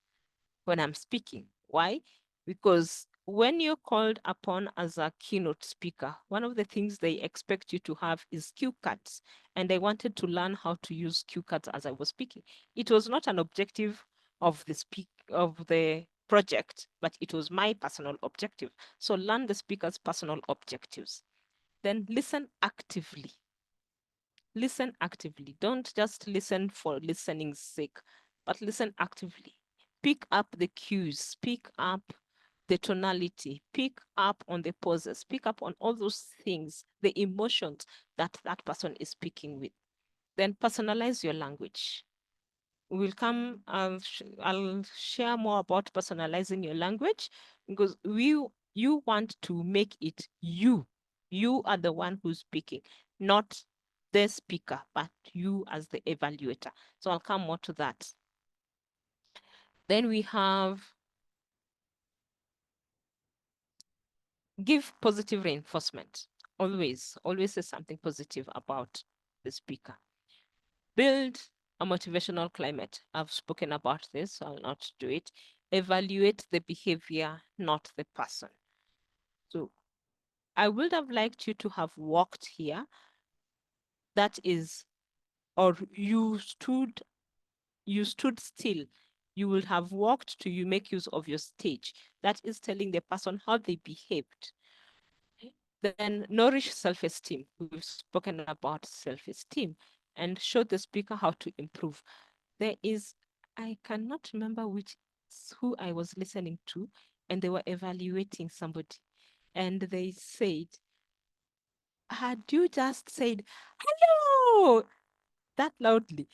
when I'm speaking. Why? Because when you're called upon as a keynote speaker, one of the things they expect you to have is cue cards. And I wanted to learn how to use cue cards as I was speaking. It was not an objective of the project, but it was my personal objective. So learn the speaker's personal objectives. Then listen actively. Listen actively. Don't just listen for listening's sake, but listen actively. Pick up the cues, pick up the tonality, pick up on the pauses, pick up on all those things, the emotions that that person is speaking with. Then personalize your language. We'll come, I'll share more about personalizing your language, because you want to make it you. You are the one who's speaking, not the speaker, but you as the evaluator. So I'll come more to that. Then we have give positive reinforcement. Always say something positive about the speaker. Build a motivational climate. I've spoken about this, so I'll not do it. Evaluate the behavior, not the person. So I would have liked you to have walked here. That is, or you stood still. You will have walked to you make use of your stage. That is telling the person how they behaved. Then nourish self-esteem. We've spoken about self-esteem, and show the speaker how to improve. There is, I cannot remember who I was listening to, and they were evaluating somebody, and they said, had you just said hello that loudly?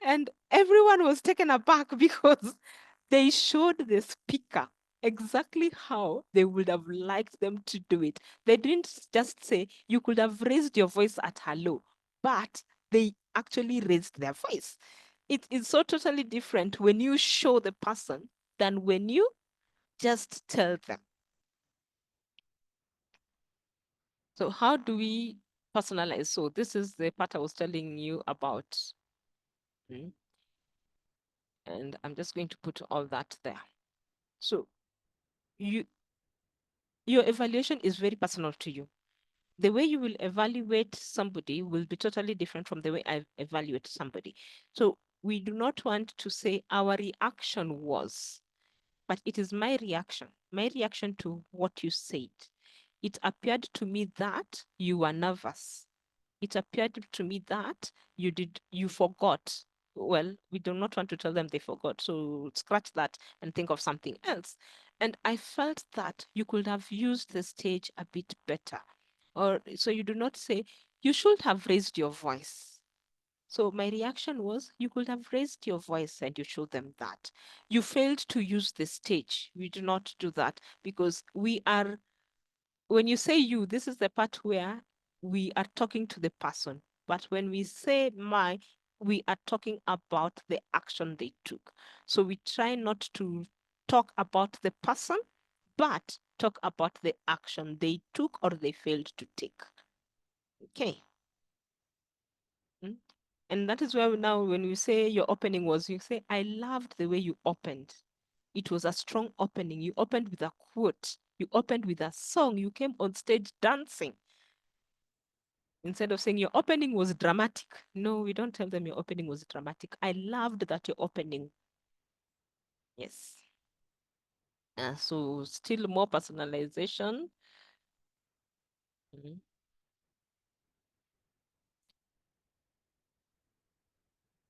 And everyone was taken aback because they showed the speaker exactly how they would have liked them to do it. They didn't just say, you could have raised your voice at hello, but they actually raised their voice. It is so totally different when you show the person than when you just tell them. So how do we personalize? So this is the part I was telling you about. And I'm just going to put all that there. So your evaluation is very personal to you. The way you will evaluate somebody will be totally different from the way I evaluate somebody. So we do not want to say our reaction was, but it is my reaction to what you said. It appeared to me that you were nervous. It appeared to me that you forgot. Well, we do not want to tell them they forgot. So scratch that and think of something else. And I felt that you could have used the stage a bit better. Or so you do not say, you should have raised your voice. So my reaction was, you could have raised your voice and you showed them that. You failed to use the stage. We do not do that because we are, when you say you, this is the part where we are talking to the person. But when we say my, we are talking about the action they took. So we try not to talk about the person, but talk about the action they took or they failed to take. Okay. Mm. And that is where now, when you say your opening was, you say, I loved the way you opened. It was a strong opening. You opened with a quote. You opened with a song. You came on stage dancing. Instead of saying your opening was dramatic. No, we don't tell them your opening was dramatic. I loved that your opening. Yes. So still more personalization. Mhm.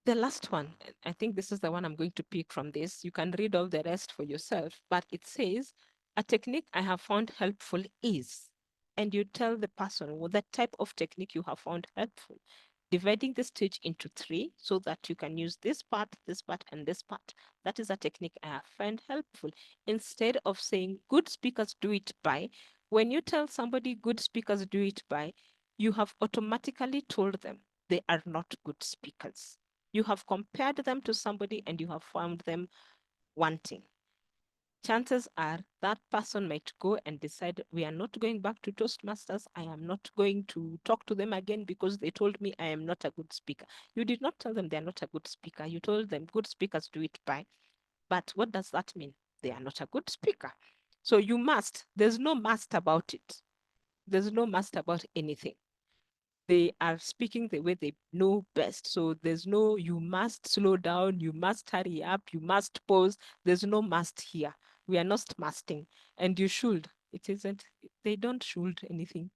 The last one, I think this is the one I'm going to pick from this. You can read all the rest for yourself, but it says, a technique I have found helpful is, and you tell the person what the type of technique you have found helpful, dividing the stage into 3 so that you can use this part, and this part. That is a technique I have found helpful. Instead of saying good speakers do it by, when you tell somebody good speakers do it by, you have automatically told them they are not good speakers. You have compared them to somebody and you have found them wanting. Chances are that person might go and decide, we are not going back to Toastmasters. I am not going to talk to them again because they told me I am not a good speaker. You did not tell them they are not a good speaker. You told them good speakers do it by. But what does that mean? They are not a good speaker. So you must. There's no must about it. There's no must about anything. They are speaking the way they know best. So there's no, you must slow down, you must hurry up, you must pause. There's no must here. We are not masting. And you should. It isn't, they don't should anything.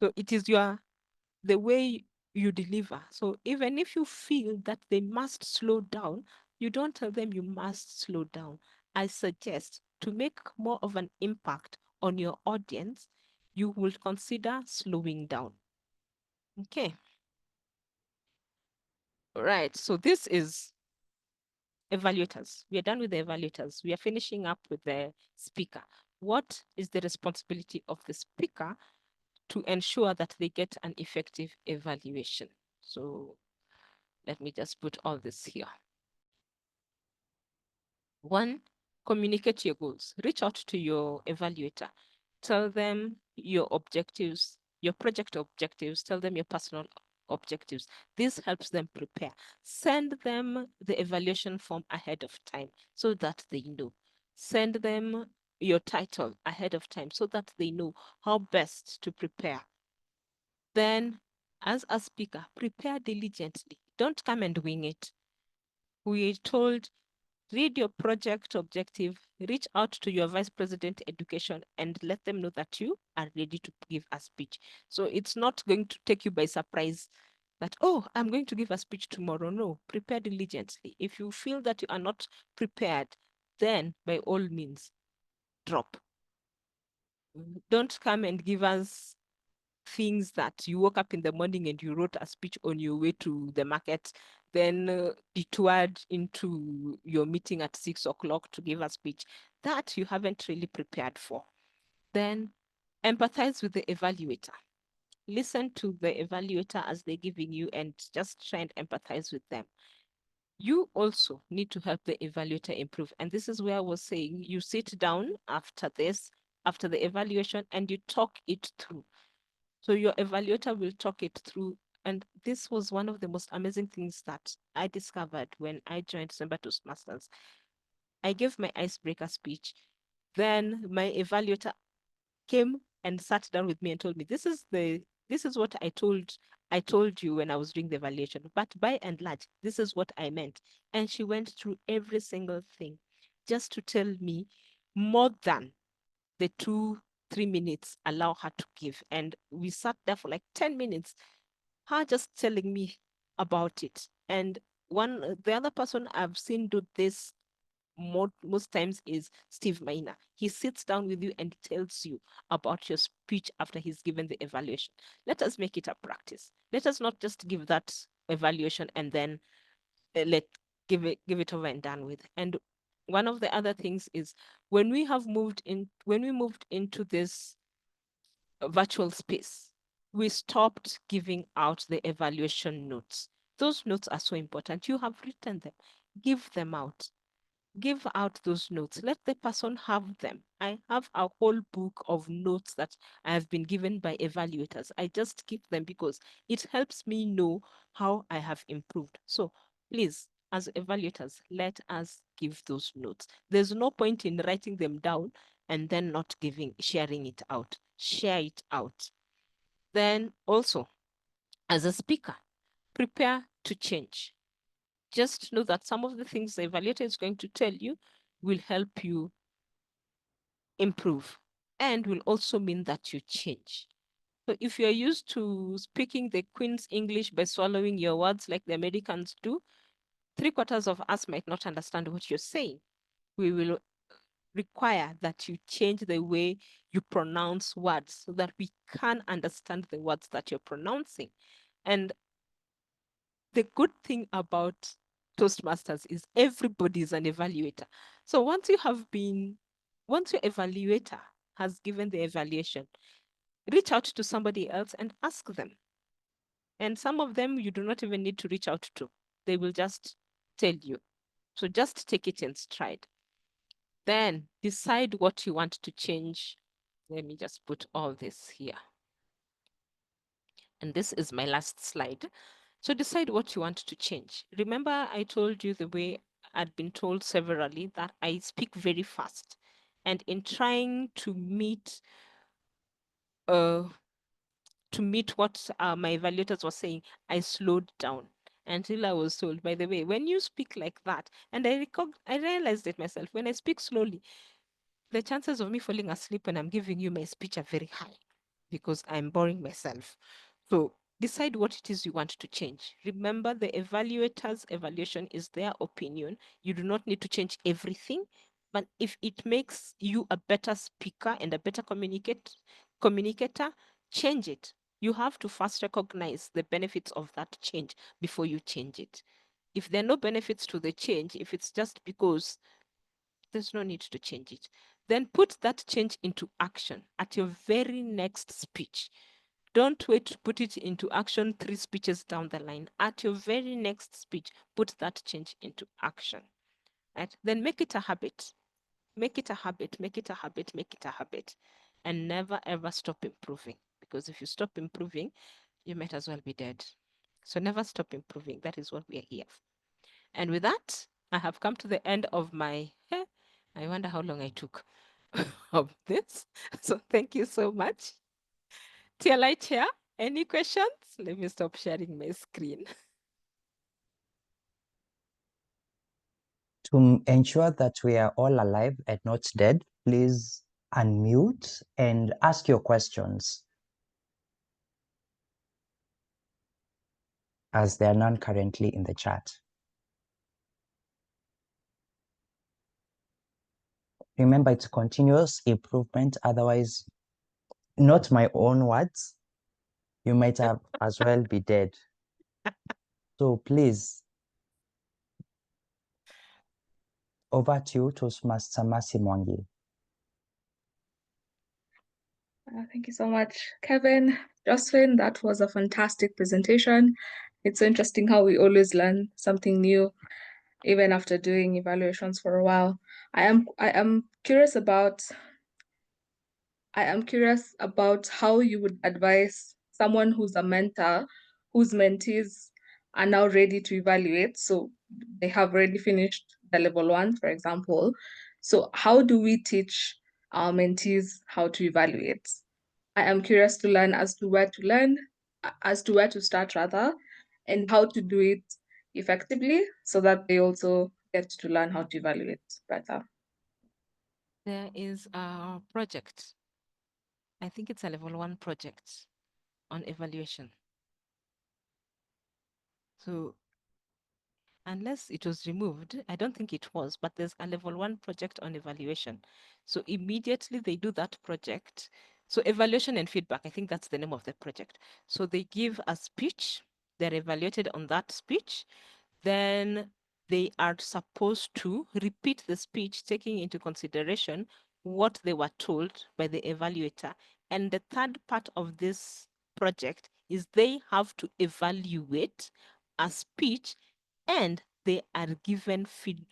So it is the way you deliver. So even if you feel that they must slow down, you don't tell them you must slow down. I suggest, to make more of an impact on your audience, you will consider slowing down. Okay. Right. So this is evaluators. We are done with the evaluators. We are finishing up with the speaker. What is the responsibility of the speaker to ensure that they get an effective evaluation? So let me just put all this here. 1, communicate your goals. Reach out to your evaluator. Tell them your objectives, your project objectives. Tell them your personal objectives. This helps them prepare. Send them the evaluation form ahead of time so that they know. Send them your title ahead of time so that they know how best to prepare. Then, as a speaker, prepare diligently. Don't come and wing it. We are told, read your project objective, reach out to your vice president education and let them know that you are ready to give a speech. So it's not going to take you by surprise that, oh, I'm going to give a speech tomorrow. No, prepare diligently. If you feel that you are not prepared, then by all means, drop. Don't come and give us things that you woke up in the morning and you wrote a speech on your way to the market, then detoured into your meeting at 6 o'clock to give a speech that you haven't really prepared for. Then empathize with the evaluator. Listen to the evaluator as they're giving you and just try and empathize with them. You also need to help the evaluator improve. And this is where I was saying, you sit down after this, after the evaluation, and you talk it through. So your evaluator will talk it through. And this was one of the most amazing things that I discovered when I joined Semba Toastmasters. I gave my icebreaker speech. Then my evaluator came and sat down with me and told me, this is what I told you when I was doing the evaluation. But by and large, this is what I meant. And she went through every single thing just to tell me more than the 2-3 minutes allow her to give. And we sat there for like 10 minutes, her just telling me about it. And the other person I've seen do this most times is Steve Maina. He sits down with you and tells you about your speech after he's given the evaluation. Let us make it a practice. Let us not just give that evaluation and then give it over and done with. And one of the other things is when we moved into this virtual space, we stopped giving out the evaluation notes. Those notes are so important. You have written them, give them out. Give out those notes. Let the person have them. I have a whole book of notes that I have been given by evaluators. I just keep them because it helps me know how I have improved. So please, as evaluators, let us give those notes. There's no point in writing them down and then not sharing it out. Share it out. Then also, as a speaker, prepare to change. Just know that some of the things the evaluator is going to tell you will help you improve and will also mean that you change. So if you're used to speaking the Queen's English by swallowing your words like the Americans do, 3/4 of us might not understand what you're saying. We will require that you change the way you pronounce words so that we can understand the words that you're pronouncing. And the good thing about Toastmasters is everybody is an evaluator. So once your evaluator has given the evaluation, reach out to somebody else and ask them. And some of them you do not even need to reach out to. They will just tell you. So just take it in stride. Then decide what you want to change. Let me just put all this here. And this is my last slide. So decide what you want to change. Remember, I told you the way I'd been told severally that I speak very fast. And in trying to meet what my evaluators were saying, I slowed down until I was told, by the way, when you speak like that, and I realized it myself, when I speak slowly, the chances of me falling asleep when I'm giving you my speech are very high because I'm boring myself. So decide what it is you want to change. Remember, the evaluator's evaluation is their opinion. You do not need to change everything, but if it makes you a better speaker and a better communicator, change it. You have to first recognize the benefits of that change before you change it. If there are no benefits to the change, if it's just because, there's no need to change it. Then put that change into action at your very next speech. Don't wait to put it into action 3 speeches down the line. At your very next speech, put that change into action. Right? Then make it a habit. Make it a habit, make it a habit, make it a habit. And never ever stop improving. Because if you stop improving, you might as well be dead. So never stop improving. That is what we are here for. And with that, I have come to the end of my, I wonder how long I took of this. So thank you so much. TLI Chair, any questions? Let me stop sharing my screen. To ensure that we are all alive and not dead, please unmute and ask your questions, as there are none currently in the chat. Remember, it's continuous improvement, otherwise, not my own words, you might have as well be dead. So please, over to you, Toastmaster Mercy Mwangi. Thank you so much, Kevin. Josephine, that was a fantastic presentation. It's so interesting how we always learn something new, even after doing evaluations for a while. I am curious about how you would advise someone who's a mentor, whose mentees are now ready to evaluate. So they have already finished the level 1, for example. So how do we teach our mentees how to evaluate? I am curious to learn as to where to start rather, and how to do it effectively so that they also get to learn how to evaluate better. There is a project. I think it's a level 1 project on evaluation. So unless it was removed, I don't think it was, but there's a level 1 project on evaluation. So immediately they do that project. So evaluation and feedback, I think that's the name of the project. So they give a speech they're evaluated on that speech, then they are supposed to repeat the speech, taking into consideration what they were told by the evaluator. And the third part of this project is they have to evaluate a speech, and they are given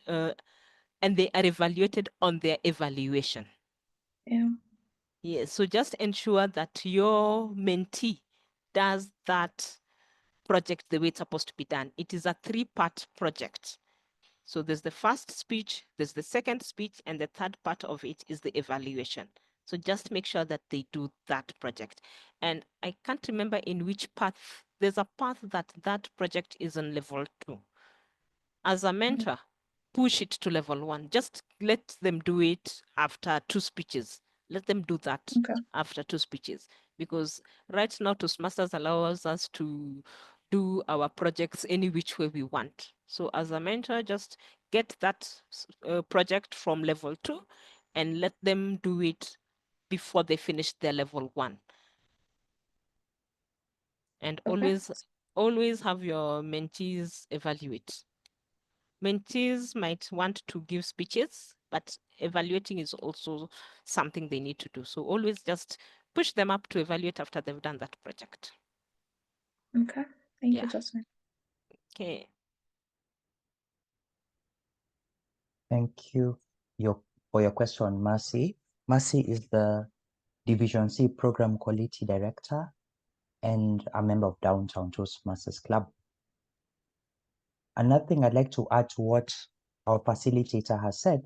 and they are evaluated on their evaluation. Yeah. Yes, so just ensure that your mentee does that project the way it's supposed to be done. It is a 3-part project. So there's the first speech, there's the second speech, and the third part of it is the evaluation. So just make sure that they do that project. And I can't remember in which path, there's a path that that project is on level 2. As a mentor, push it to level 1. Just let them do it after 2 speeches. Let them do that Okay. after 2 speeches, because right now Toastmasters allows us to do our projects any which way we want. So as a mentor, just get that project from level 2 and let them do it before they finish their level 1. And Okay. always have your mentees evaluate. Mentees might want to give speeches, but evaluating is also something they need to do. So always just push them up to evaluate after they've done that project. Okay. Thank Yeah. you, Josephine. Okay. Thank you for your question, Mercy. Mercy is the Division C Program Quality Director and a member of Downtown Toastmasters Club. Another thing I'd like to add to what our facilitator has said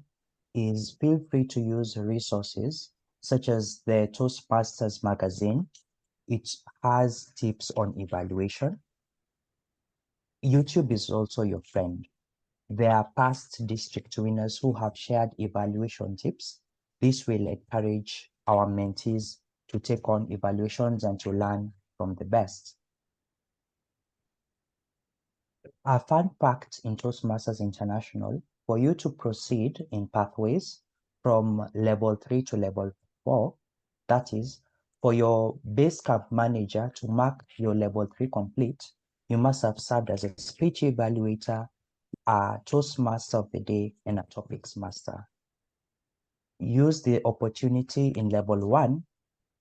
is feel free to use resources such as the Toastmasters magazine. It has tips on evaluation. YouTube is also your friend. There are past district winners who have shared evaluation tips. This will encourage our mentees to take on evaluations and to learn from the best. A fun fact in Toastmasters International, for you to proceed in pathways from level 3 to level 4, that is, for your base camp manager to mark your level 3 complete, you must have served as a speech evaluator, a Toastmaster of the day, and a topics master. Use the opportunity in level 1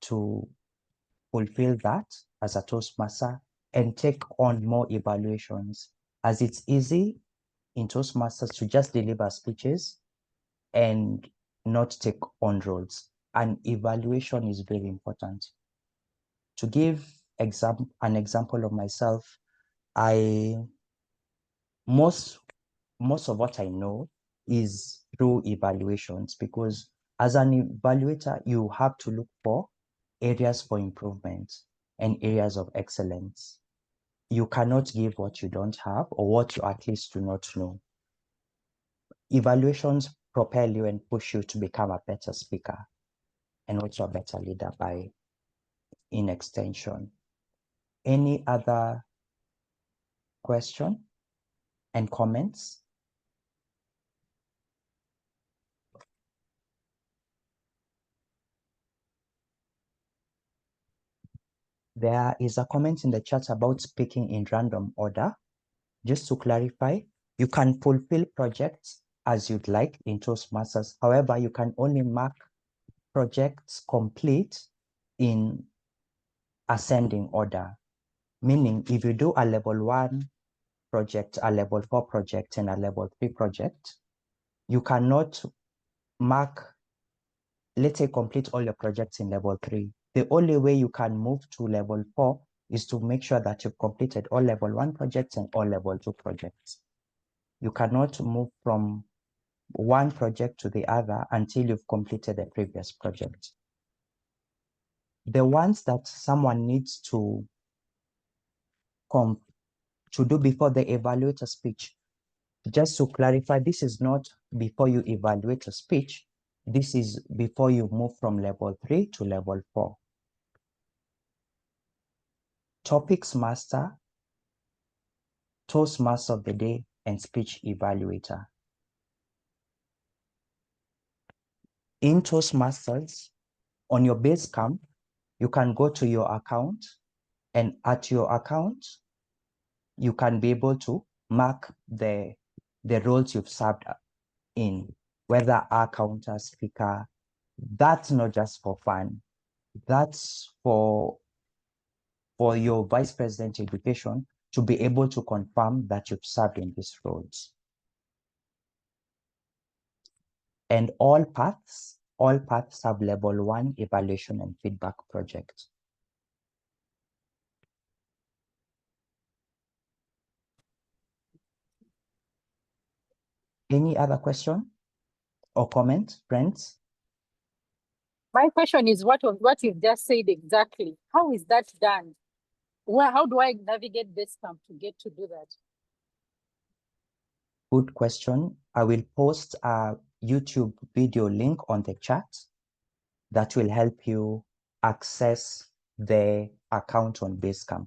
to fulfill that as a Toastmaster and take on more evaluations, as it's easy in Toastmasters to just deliver speeches and not take on roles. And evaluation is very important. To give an example of myself, most of what I know is through evaluations, because as an evaluator, you have to look for areas for improvement and areas of excellence. You cannot give what you don't have or what you at least do not know. Evaluations propel you and push you to become a better speaker and also a better leader in extension. Any other question and comments? There is a comment in the chat about speaking in random order. Just to clarify, you can fulfill projects as you'd like in Toastmasters. However, you can only mark projects complete in ascending order. Meaning, if you do a level 1 project, a level 4 project, and a level 3 project, you cannot mark, let's say, complete all your projects in level 3. The only way you can move to level 4 is to make sure that you've completed all level 1 projects and all level 2 projects. You cannot move from one project to the other until you've completed the previous project. The ones that someone needs to do before the evaluator speech, just to clarify, this is not before you evaluate a speech. This is before you move from level 3 to level 4. Topics master, Toastmaster of the day, and speech evaluator. In Toastmasters, on your base camp, you can go to your account, and at your account, you can be able to mark the roles you've served in, whether are counter, speaker. That's not just for fun. That's for your vice president education to be able to confirm that you've served in these roles. And all paths have level 1 evaluation and feedback project. Any other question or comment, friends? My question is what you've just said exactly. How is that done? How do I navigate Basecamp to get to do that? Good question. I will post a YouTube video link on the chat that will help you access the account on Basecamp.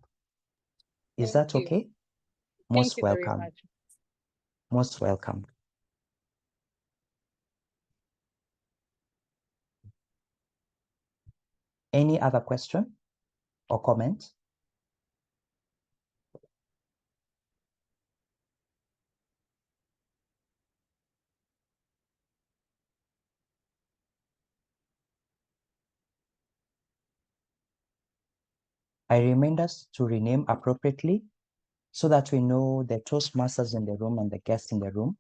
Is Thank that you. okay? Thank Most you very welcome. much. Most welcome. Any other question or comment? I remind us to rename appropriately so that we know the Toastmasters in the room and the guests in the room.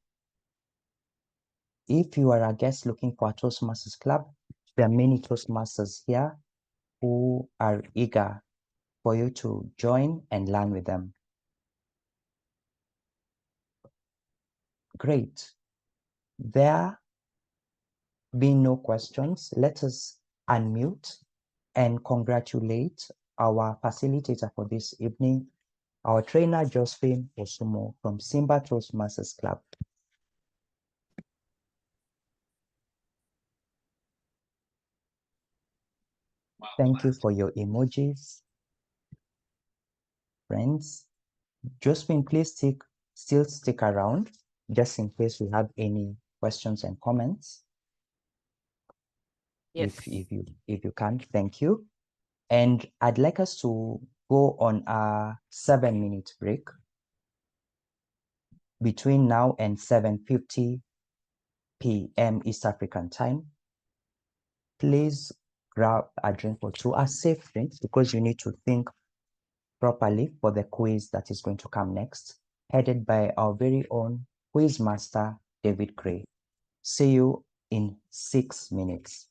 If you are a guest looking for a Toastmasters club, there are many Toastmasters here who are eager for you to join and learn with them. Great. There being no questions, let us unmute and congratulate our facilitator for this evening, our trainer, Josephine Osumo from Simba Toastmasters Club. Thank you for your emojis, friends. Josephine, please still stick around just in case we have any questions and comments. Yes. If you can, thank you. And I'd like us to go on a 7-minute break between now and 7:50 p.m. East African time. Please grab a drink or two, a safe drink, because you need to think properly for the quiz that is going to come next, headed by our very own quiz master, David Gray. See you in 6 minutes.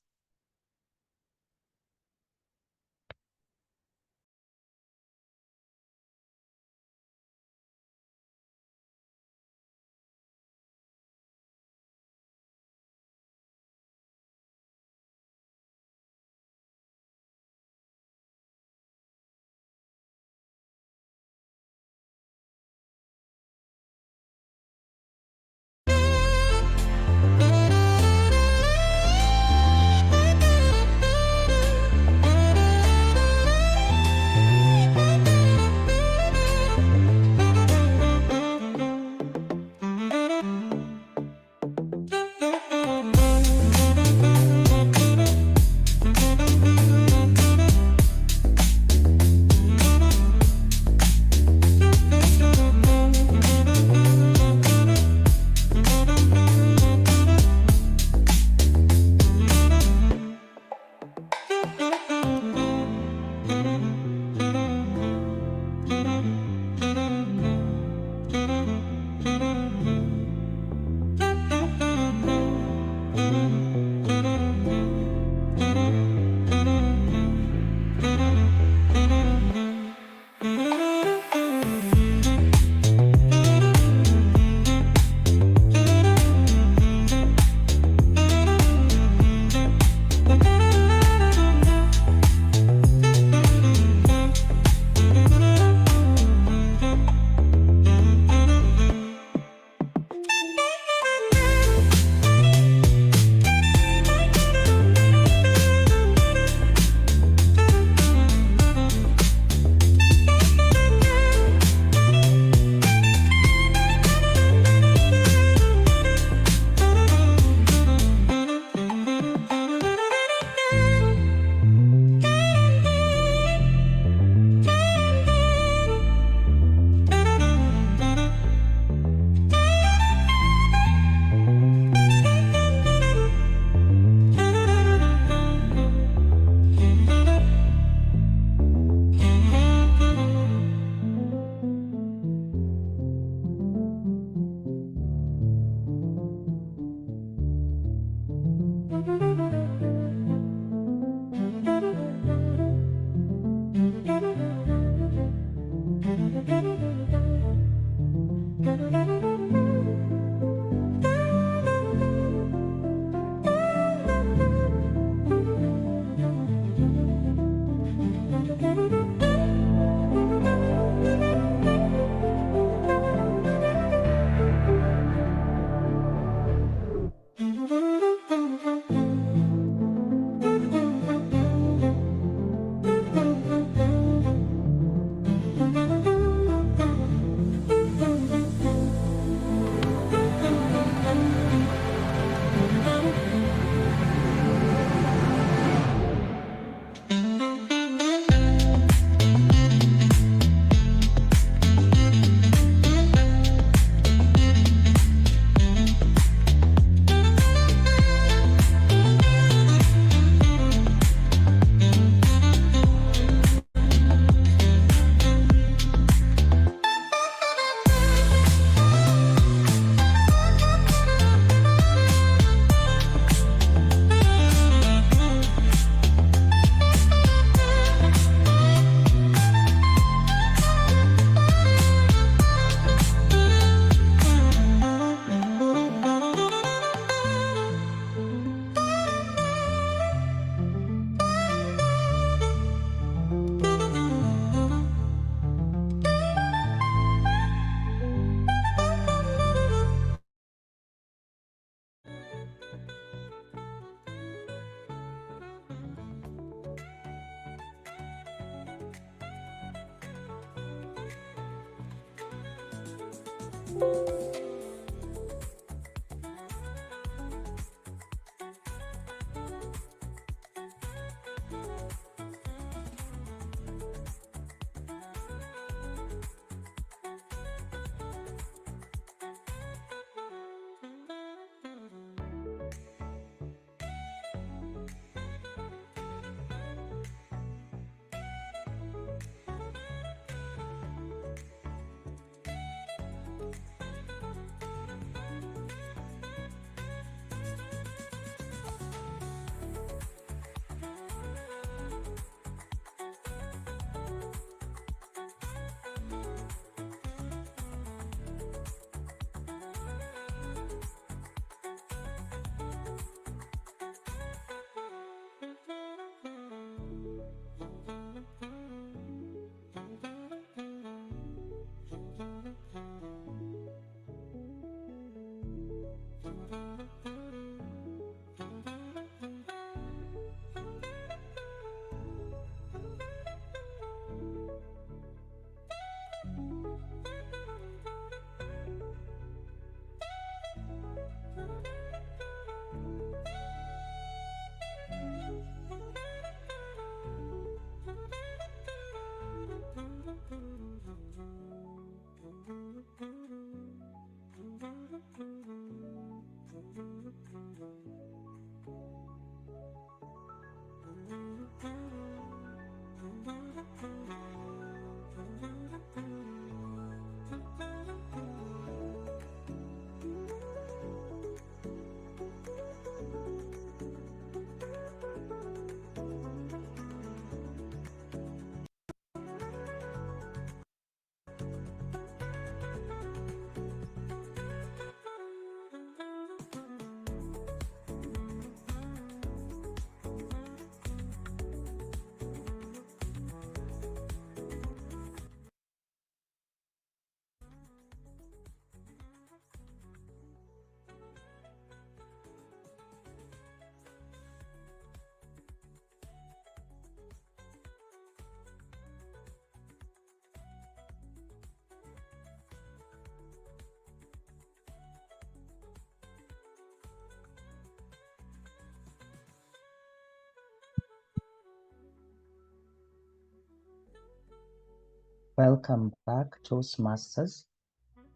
Welcome back, Toastmasters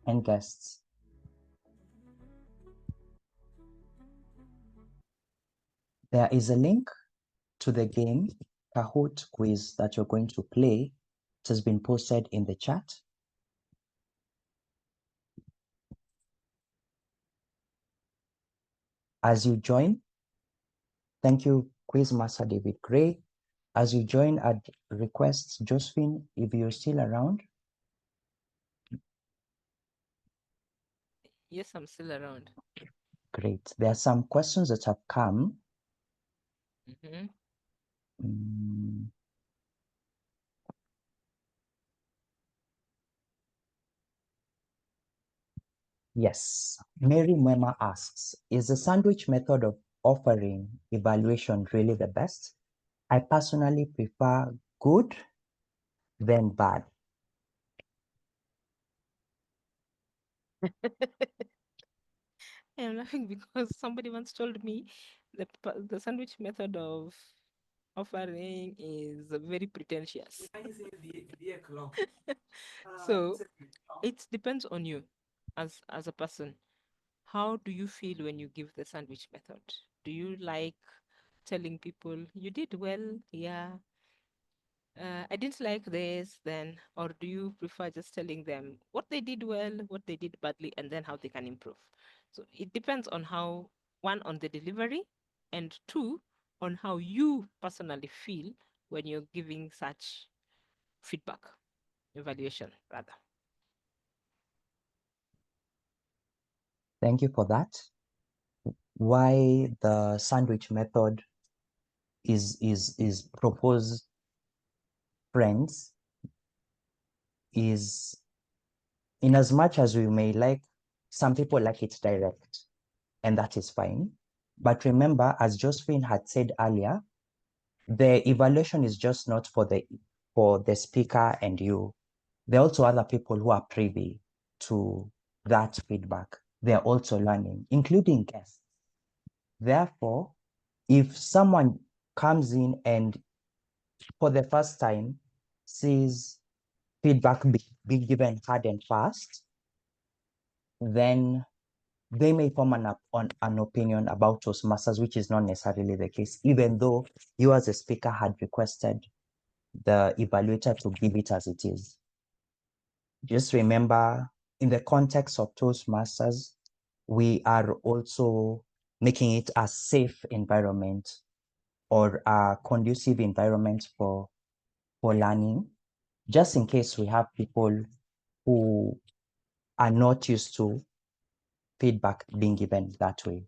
and guests. There is a link to the game Kahoot quiz that you're going to play. It has been posted in the chat. As you join, thank you, Quizmaster David Gray. As you join, I'd request Josephine, if you're still around. Yes, I'm still around. Great. There are some questions that have come. Mm-hmm. Yes. Mary Mwema asks, is the sandwich method of offering evaluation really the best? I personally prefer good than bad. I'm laughing because somebody once told me the sandwich method of offering is very pretentious. So it depends on you as a person. How do you feel when you give the sandwich method? Do you like telling people you did well? Yeah. I didn't like this then, or do you prefer just telling them what they did well, what they did badly, and then how they can improve? So it depends on how, one, on the delivery, and two, on how you personally feel when you're giving such feedback, evaluation, rather. Thank you for that. Why the sandwich method is proposed, friends, is in as much as we may like, some people like it direct, and that is fine. But remember, as Josephine had said earlier, the evaluation is just not for the speaker and you. There are also other people who are privy to that feedback. They're also learning, including guests. Therefore, if someone comes in and for the first time sees feedback being given hard and fast, then they may form an opinion about Toastmasters, which is not necessarily the case, even though you as a speaker had requested the evaluator to give it as it is. Just remember, in the context of Toastmasters, we are also making it a safe environment or a conducive environment for learning, just in case we have people who are not used to feedback being given that way.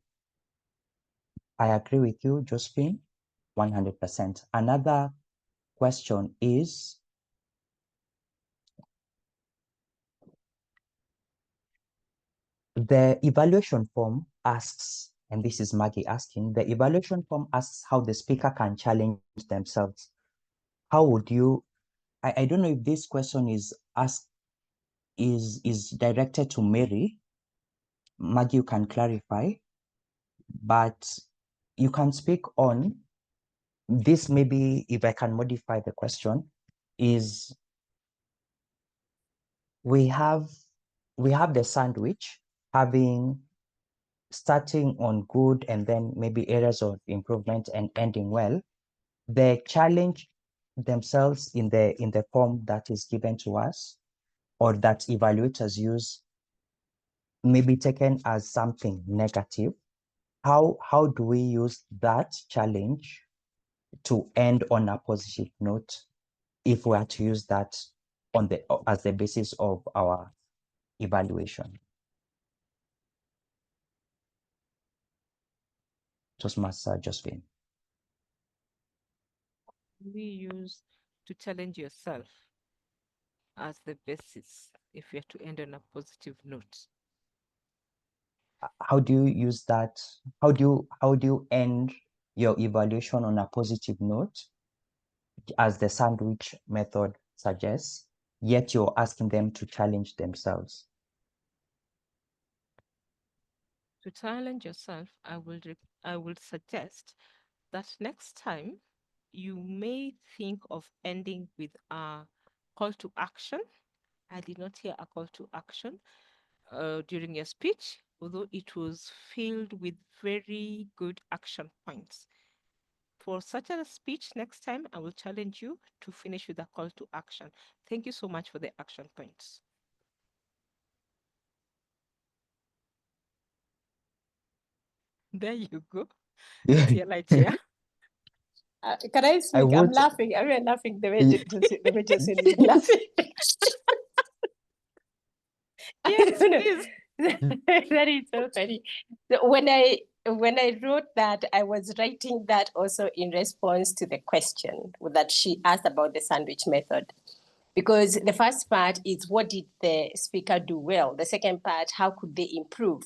I agree with you, Josephine, 100%. Another question is, the evaluation form asks, and this is Maggie asking, the evaluation form asks how the speaker can challenge themselves. How would you, I don't know if this question is asked, is directed to Mary. Maggie, you can clarify, but you can speak on this. Maybe if I can modify the question, is we have the sandwich having starting on good and then maybe areas of improvement and ending well. They challenge themselves in the form that is given to us or that evaluators use, maybe taken as something negative. How do we use that challenge to end on a positive note if we are to use that on the as the basis of our evaluation? Toastmaster Josephine. We use to challenge yourself as the basis if you're to end on a positive note. How do you use that? How do you end your evaluation on a positive note, as the sandwich method suggests, yet you're asking them to challenge themselves? To challenge yourself, I will suggest that next time you may think of ending with a call to action. I did not hear a call to action during your speech, although it was filled with very good action points. For such a speech next time, I will challenge you to finish with a call to action. Thank you so much for the action points. There you go. Chair. Can I speak? I'm laughing. I'm really laughing the way Josephine is laughing. Yes, please. That is so funny. So when I wrote that, I was writing that also in response to the question that she asked about the sandwich method. Because the first part is, what did the speaker do well? The second part, how could they improve?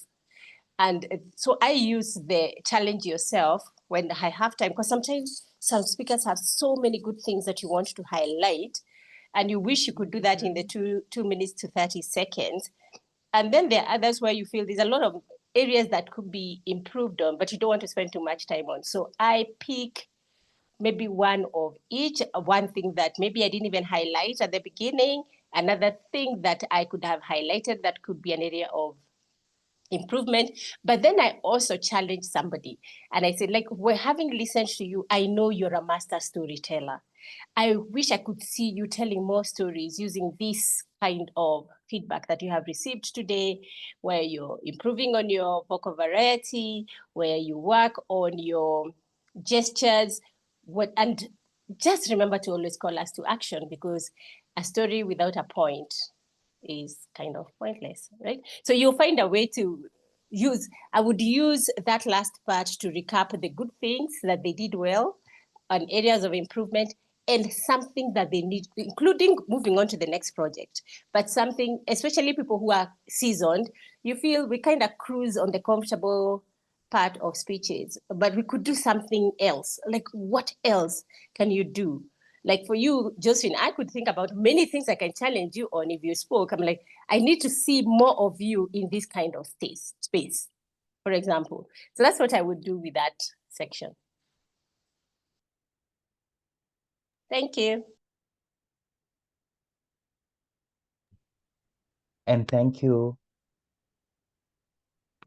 And so I use the challenge yourself when I have time, because sometimes some speakers have so many good things that you want to highlight, and you wish you could do that in the 2 minutes to 30 seconds. And then there are others where you feel there's a lot of areas that could be improved on, but you don't want to spend too much time on. So I pick maybe one of each, one thing that maybe I didn't even highlight at the beginning, another thing that I could have highlighted that could be an area of improvement. But then I also challenge somebody and I said, like, we're having listened to you, I know you're a master storyteller. I wish I could see you telling more stories using this kind of feedback that you have received today, where you're improving on your vocal variety, where you work on your gestures. And just remember to always call us to action, because a story without a point is kind of pointless, right? So you'll find a way to I would use that last part to recap the good things that they did well and areas of improvement, and something that they need, including moving on to the next project. But something, especially people who are seasoned, you feel we kind of cruise on the comfortable part of speeches, but we could do something else. Like, what else can you do? Like for you, Josephine, I could think about many things I can challenge you on if you spoke. I'm like, I need to see more of you in this kind of space, for example. So that's what I would do with that section. Thank you. And thank you,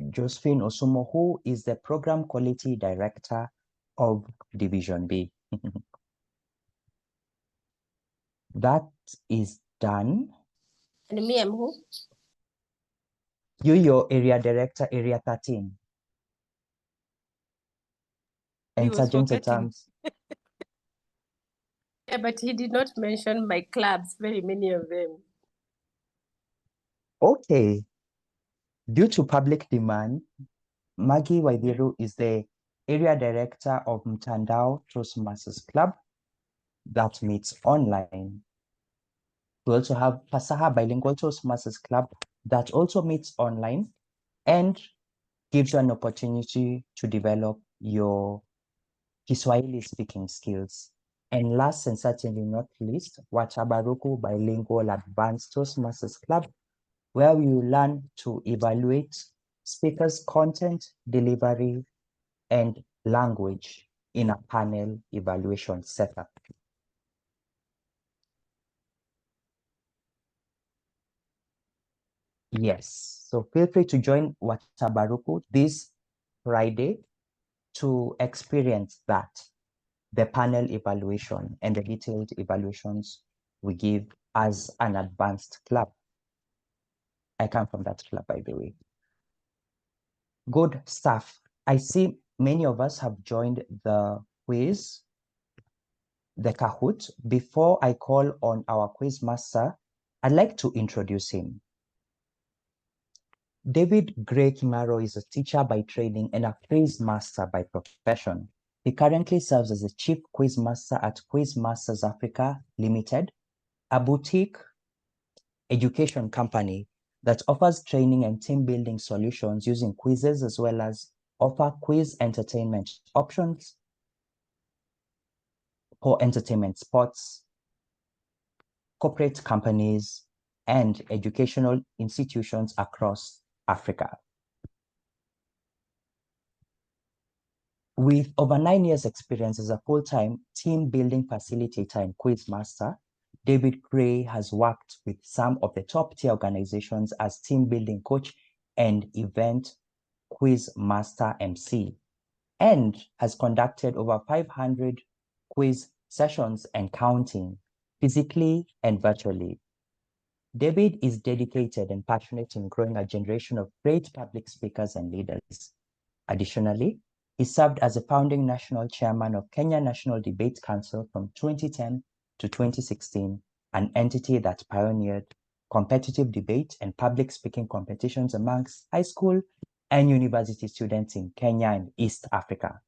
Josephine Osumo, who is the Program Quality Director of Division B. That is done. And me, I'm who? You, your area director, area 13. He And was Sergeant at forgetting. Arms. Yeah, but he did not mention my clubs, very many of them. Okay. Due to public demand, Maggie Waidiru is the area director of Mtandao Toastmasters Club that meets online. We also have Pasaha Bilingual Toastmasters Club that also meets online and gives you an opportunity to develop your Kiswahili speaking skills. And last and certainly not least, Watabaruku Bilingual Advanced Toastmasters Club, where you learn to evaluate speakers' content, delivery, and language in a panel evaluation setup. Yes, so feel free to join Watabaruku this Friday to experience that, the panel evaluation and the detailed evaluations we give as an advanced club. I come from that club, by the way. Good stuff. I see many of us have joined the quiz, the Kahoot. Before I call on our quiz master, I'd like to introduce him. David Gray Kimaro is a teacher by training and a quiz master by profession. He currently serves as the chief quiz master at Quizmasters Africa Limited, a boutique education company that offers training and team building solutions using quizzes, as well as offer quiz entertainment options for entertainment, sports, corporate companies, and educational institutions across Africa. With over 9 years experience as a full-time team building facilitator and quiz master, David Gray has worked with some of the top tier organizations as team building coach and event quiz master MC, and has conducted over 500 quiz sessions and counting, physically and virtually. David is dedicated and passionate in growing a generation of great public speakers and leaders. Additionally, he served as a founding national chairman of Kenya National Debate Council from 2010 to 2016, an entity that pioneered competitive debate and public speaking competitions amongst high school and university students in Kenya and East Africa.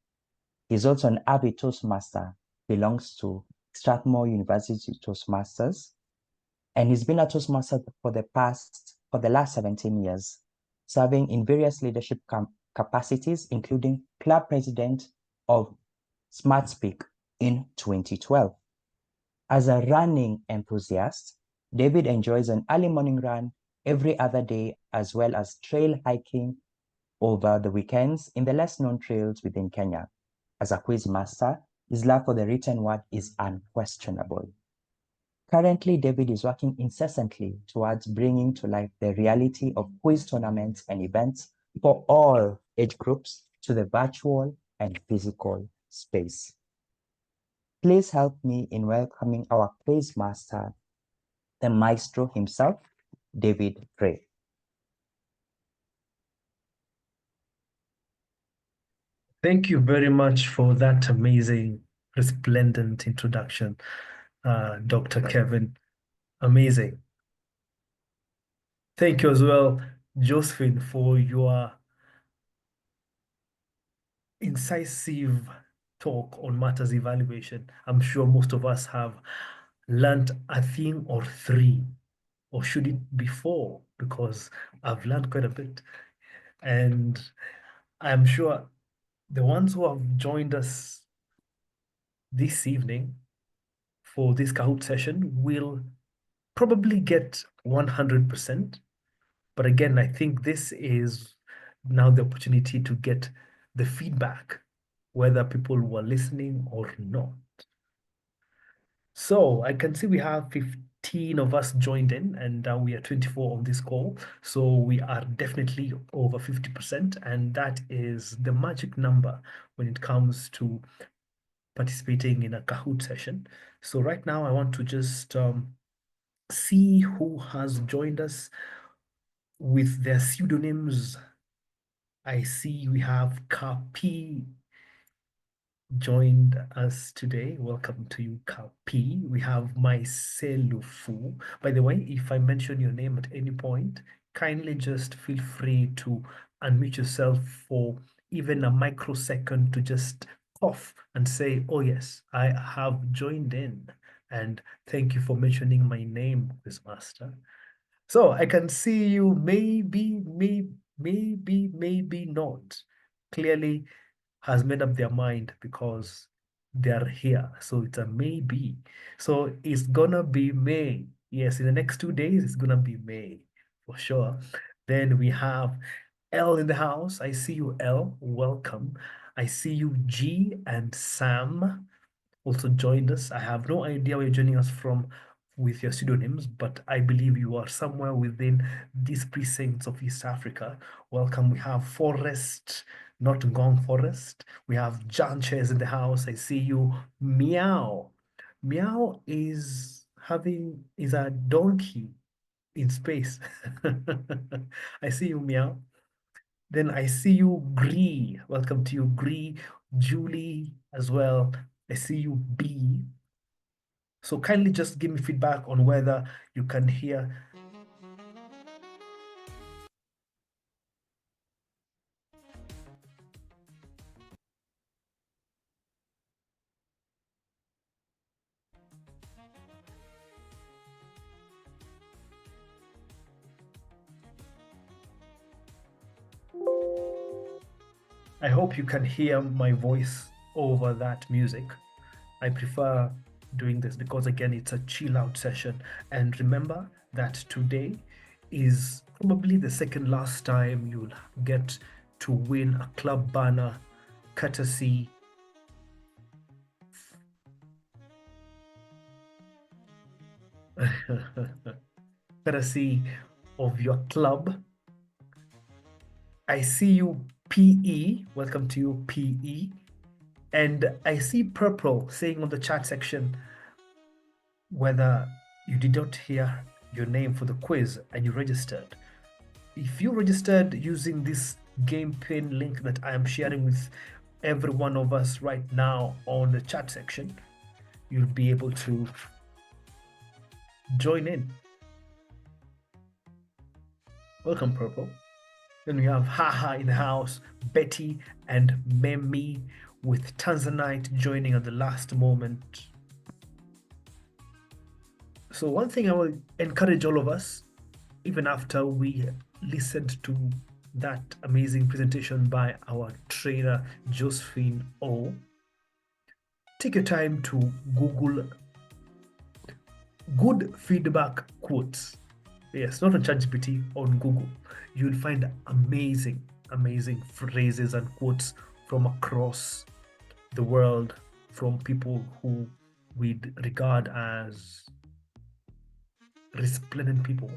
He's also an avid Toastmaster, belongs to Strathmore University Toastmasters, and he's been a Toastmaster for the last 17 years, serving in various leadership capacities, including club president of SmartSpeak in 2012. As a running enthusiast, David enjoys an early morning run every other day, as well as trail hiking over the weekends in the less known trails within Kenya. As a quiz master, his love for the written word is unquestionable. Currently, David is working incessantly towards bringing to life the reality of quiz tournaments and events for all age groups to the virtual and physical space. Please help me in welcoming our quiz master, the maestro himself, David Gray. Thank you very much for that amazing, resplendent introduction, Dr. Kevin. Amazing. Thank you as well, Josephine, for your incisive talk on matters evaluation. I'm sure most of us have learned a thing or three, or should it be four? Because I've learned quite a bit. And I'm sure the ones who have joined us this evening for this Kahoot session will probably get 100%. But again, I think this is now the opportunity to get the feedback, whether people were listening or not. So I can see we have 15 of us joined in, and we are 24 on this call. So we are definitely over 50%, and that is the magic number when it comes to participating in a Kahoot session. So right now I want to just see who has joined us with their pseudonyms. I see we have Kapi joined us today. Welcome to you, Kapi. We have Myselufu. By the way, if I mention your name at any point, kindly just feel free to unmute yourself for even a microsecond to just cough and say, oh yes, I have joined in. And thank you for mentioning my name, Quizmaster. So I can see you maybe not. Clearly has made up their mind because they are here. So it's a maybe. So it's gonna be May. Yes, in the next 2 days, it's gonna be May for sure. Then we have L in the house. I see you, L. Welcome. I see you, G and Sam also joined us. I have no idea where you're joining us from with your pseudonyms, but I believe you are somewhere within these precincts of East Africa. Welcome. We have Forest, not Gong Forest. We have Janches in the house. I see you. Meow. Meow is a donkey in space. I see you, Meow. Then I see you, Gree. Welcome to you, Gree. Julie as well. I see you, B. So kindly just give me feedback on whether you can hear. I hope you can hear my voice over that music. I prefer doing this because again, it's a chill out session. And remember that today is probably the second last time you'll get to win a club banner courtesy courtesy of your club. I see you, PE. Welcome to you, PE. And I see Purple saying on the chat section whether you did not hear your name for the quiz and you registered. If you registered using this game pin link that I am sharing with every one of us right now on the chat section, you'll be able to join in. Welcome, Purple. Then we have Haha in the house, Betty and Memi with Tanzanite joining at the last moment. So one thing I will encourage all of us, even after we listened to that amazing presentation by our trainer, Josephine O, take your time to Google good feedback quotes. Yes, not on ChatGPT, on Google. You'll find amazing, amazing phrases and quotes from across the world from people who we'd regard as resplendent people,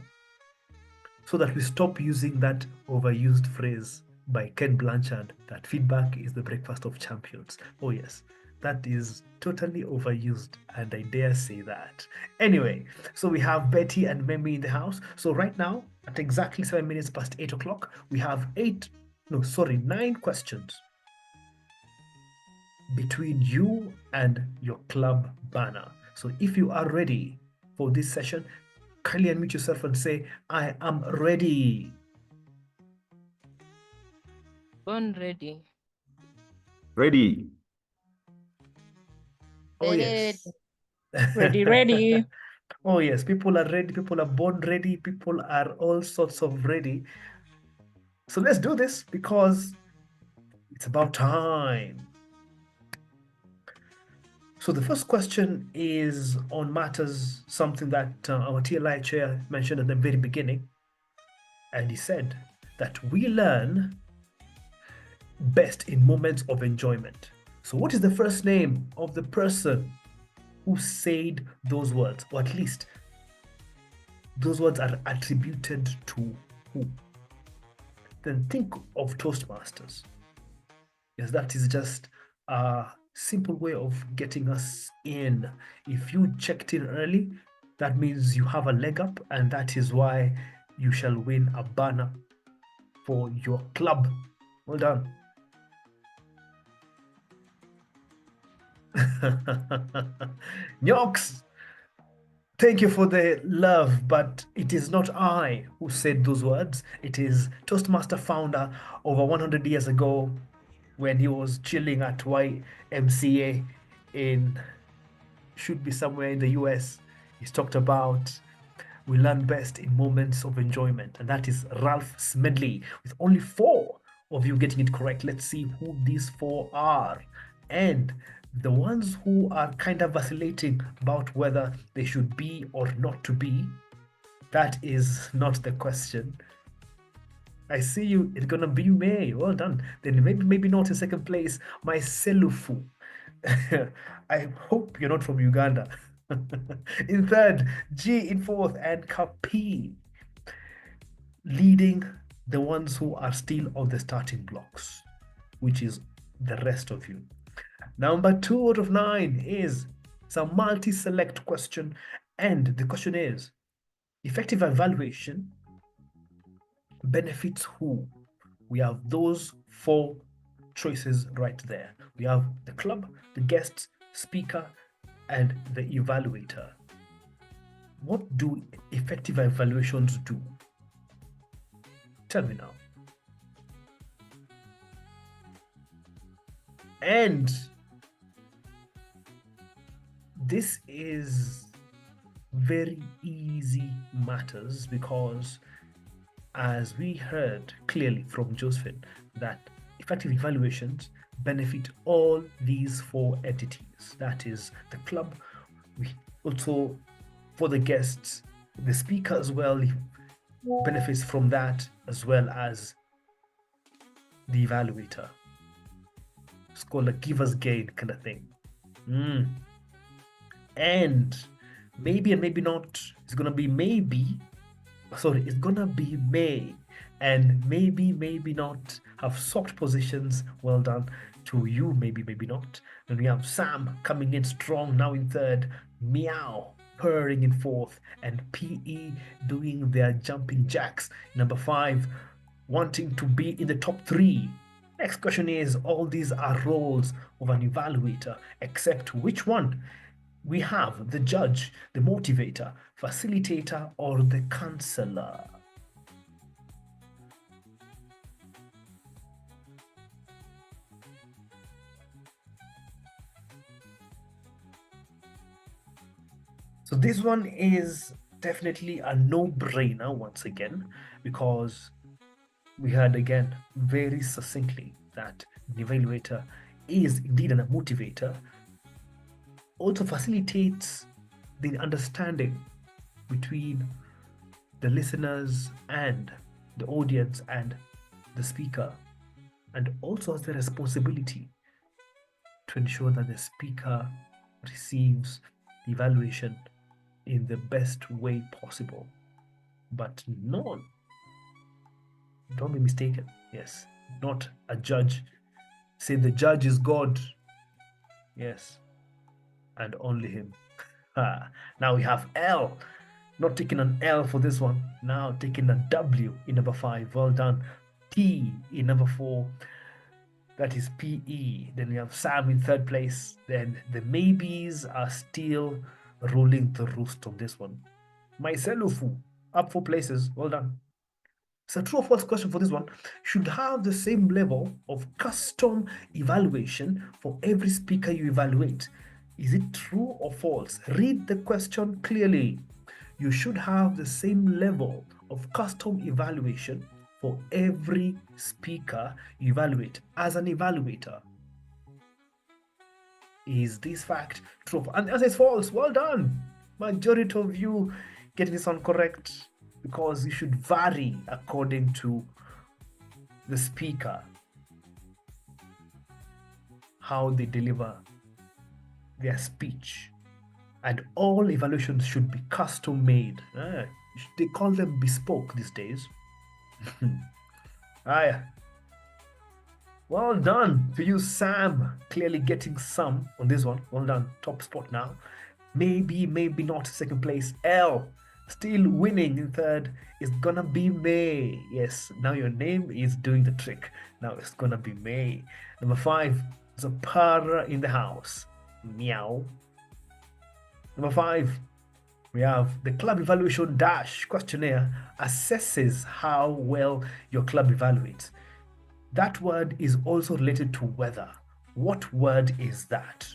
so that we stop using that overused phrase by Ken Blanchard that feedback is the breakfast of champions. Oh yes, that is totally overused, and I dare say that. Anyway, so we have Betty and Memi in the house. So right now, at exactly 7 minutes past 8 o'clock, we have 9 questions between you and your club banner. So if you are ready for this session, kindly unmute yourself and say, I am ready. Born ready. Ready. Oh, yes. Ready. Oh, yes. People are ready. People are born ready. People are all sorts of ready. So let's do this because it's about time. So the first question is on matters, something that our TLI chair mentioned at the very beginning. And he said that we learn best in moments of enjoyment. So what is the first name of the person who said those words? Or at least those words are attributed to who? Then think of Toastmasters. Yes, that is just a simple way of getting us in. If you checked in early, that means you have a leg up, and that is why you shall win a banner for your club. Well done. Nyox, thank you for the love, but it is not I who said those words. It is Toastmaster founder over 100 years ago when he was chilling at YMCA in, should be somewhere in the US. He's talked about we learn best in moments of enjoyment, and that is Ralph Smedley. With only 4 of you getting it correct, let's see who these 4 are. And the ones who are kind of vacillating about whether they should be or not to be, that is not the question. I see you. It's gonna be May. Well done. Then maybe not in second place. My Selufu. I hope you're not from Uganda. In third, G in fourth, and Kapi leading the ones who are still on the starting blocks, which is the rest of you. Number 2 out of 9 is a multi-select question, and the question is, effective evaluation benefits who? We have those 4 choices right there. We have the club, the guest, speaker, and the evaluator. What do effective evaluations do? Tell me now. And this is very easy matters because, as we heard clearly from Josephine, that effective evaluations benefit all these 4 entities. That is the club, we also for the guests, the speaker as well benefits from that, as well as the evaluator. It's called a giver's gain kind of thing. And maybe and maybe not, it's gonna be maybe, sorry, it's gonna be May, and maybe not have swapped positions. Well done to you, maybe not. And we have Sam coming in strong now in third, Meow purring in fourth, and PE doing their jumping jacks. Number 5, wanting to be in the top 3. Next question is, all these are roles of an evaluator, except which one? We have the judge, the motivator, facilitator, or the counselor. So this one is definitely a no-brainer once again, because we heard again very succinctly that the evaluator is indeed a motivator, also facilitates the understanding between the listeners and the audience and the speaker, and also has the responsibility to ensure that the speaker receives the evaluation in the best way possible. But don't be mistaken, yes, not a judge. Say the judge is God, yes, and only him. Now we have L, not taking an L for this one, now taking a W in number 5. Well done. T in number 4, that is PE. Then we have Sam in third place. Then the maybes are still ruling the roost on this one. Myselufu up 4 places. Well done. So true or false question for this one: should have the same level of custom evaluation for every speaker you evaluate. Is it true or false? Read the question clearly. You should have the same level of custom evaluation for every speaker you evaluate as an evaluator. Is this fact true? And the answer is false. Well done. Majority of you getting this one correct, because you should vary according to the speaker, how they deliver their speech. And all evaluations should be custom made. They call them bespoke these days. Ah, well done to you, Sam. Clearly getting some on this one. Well done. Top spot now. Maybe not second place. L. Still winning in third is gonna be May. Yes, now your name is doing the trick. Now it's gonna be May. Number 5 is a purr in the house. Meow. Number 5, we have the club evaluation dash questionnaire assesses how well your club evaluates. That word is also related to weather. What word is that?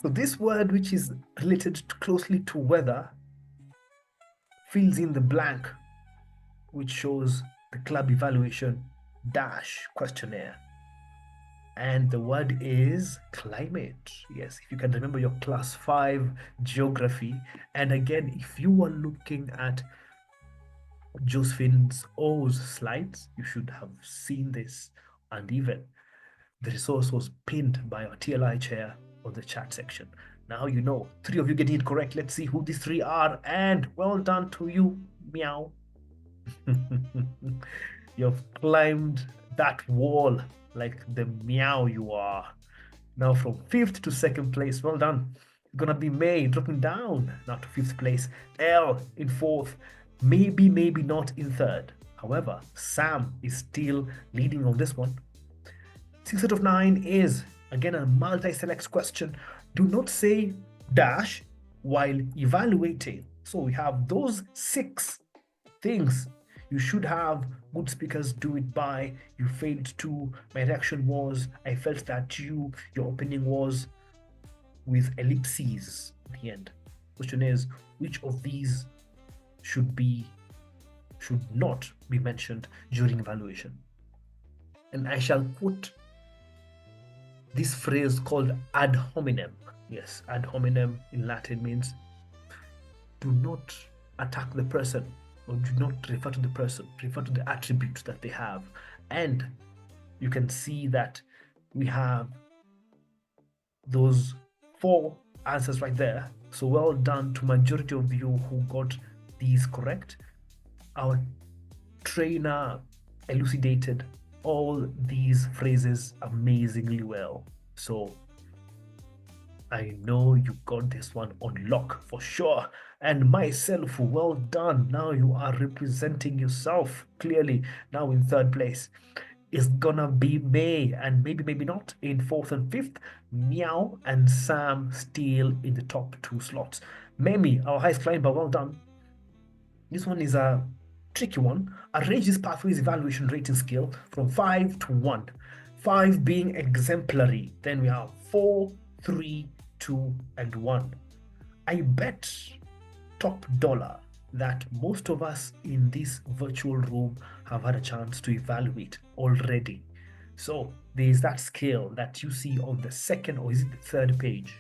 So this word, which is related closely to weather, fills in the blank, which shows the club evaluation dash questionnaire. And the word is climate. Yes, if you can remember your class 5 geography. And again, if you were looking at Josephine's O's slides, you should have seen this. And even the resource was pinned by our TLI chair on the chat section. Now you know. 3 of you getting it correct. Let's see who these 3 are. And well done to you, meow. You've climbed that wall like the meow you are. Now from 5th to 2nd place. Well done. Gonna be May dropping down now to 5th place. L in 4th. Maybe not in 3rd. However, Sam is still leading on this one. 6 out of 9 is again a multi-select question. Do not say dash while evaluating. So we have those 6 things you should have good speakers do it by. You failed to. My reaction was, I felt that your opinion was, with ellipses at the end. Question is, which of these should not be mentioned during evaluation? And I shall quote this phrase called ad hominem. Yes, ad hominem in Latin means do not attack the person, or do not refer to the person, refer to the attributes that they have. And you can see that we have those 4 answers right there. So well done to majority of you who got these correct. Our trainer elucidated all these phrases amazingly well. So I know you got this one on lock for sure. And myself, well done. Now you are representing yourself clearly. Now in 3rd place is gonna be May, and maybe not in 4th and 5th. Meow and Sam still in the top 2 slots. Memi, our highest climber, well done. This one is a tricky one. Arrange this pathways evaluation rating scale from 5 to 1. 5 being exemplary. Then we have 4, 3, 2, and 1. I bet top dollar that most of us in this virtual room have had a chance to evaluate already. So there is that scale that you see on the 2nd, or is it the 3rd page?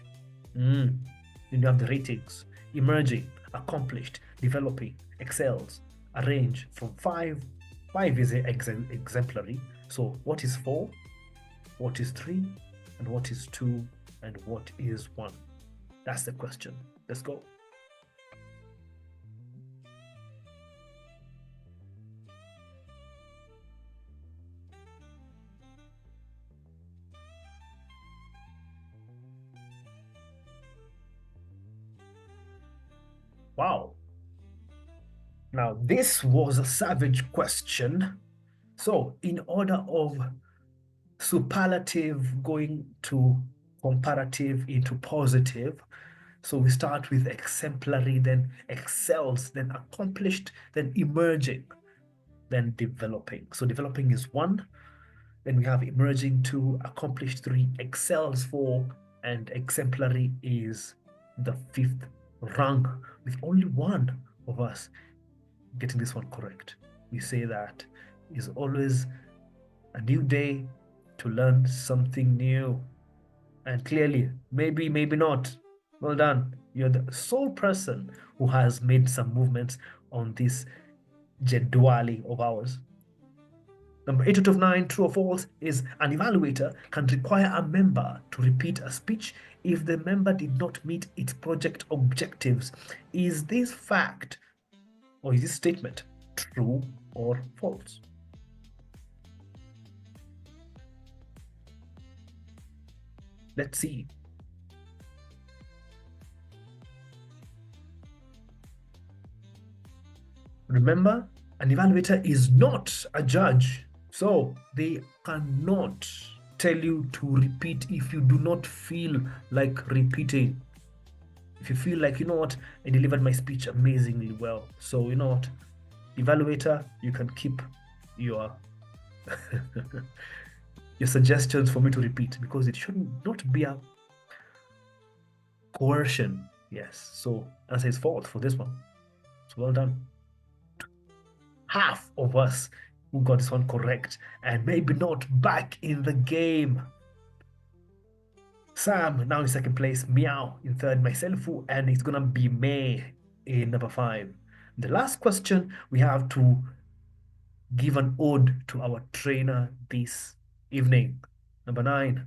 Then you have the ratings: emerging, accomplished, developing, excels. A range from 5. 5 is exemplary. So what is 4? What is 3? And what is 2? And what is 1? That's the question. Let's go. Wow. Now, this was a savage question. So, in order of superlative going to comparative into positive, so we start with exemplary, then excels, then accomplished, then emerging, then developing. So, developing is 1. Then we have emerging 2, accomplished 3, excels 4, and exemplary is the 5th rung, with only one of us getting this one correct. We say that is always a new day to learn something new. And clearly, maybe not. Well done. You're the sole person who has made some movements on this jedwali of ours. Number 8 out of 9, true or false, is an evaluator can require a member to repeat a speech if the member did not meet its project objectives. Is this fact or is this statement true or false? Let's see. Remember, an evaluator is not a judge, so they cannot tell you to repeat if you do not feel like repeating. If you feel like, you know what, I delivered my speech amazingly well, so you know what, evaluator, you can keep your your suggestions for me to repeat, because it should not be a coercion. Yes, so answer is false for this one. So well done. Half of us who got this one correct, and maybe not back in the game. Sam now in second place, Meow in third, myself, and it's gonna be May in number 5. The last question, we have to give an ode to our trainer this evening. Number 9.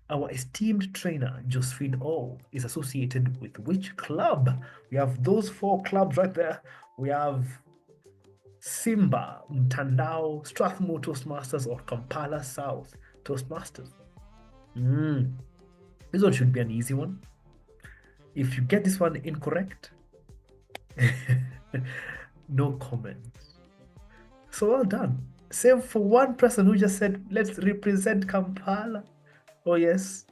Our esteemed trainer, Josephine O, is associated with which club? We have those 4 clubs right there. We have Simba, Mtandao, Strathmore Toastmasters, or Kampala South Toastmasters. This one should be an easy one. If you get this one incorrect, no comments. So well done. Save for one person who just said, let's represent Kampala. Oh yes.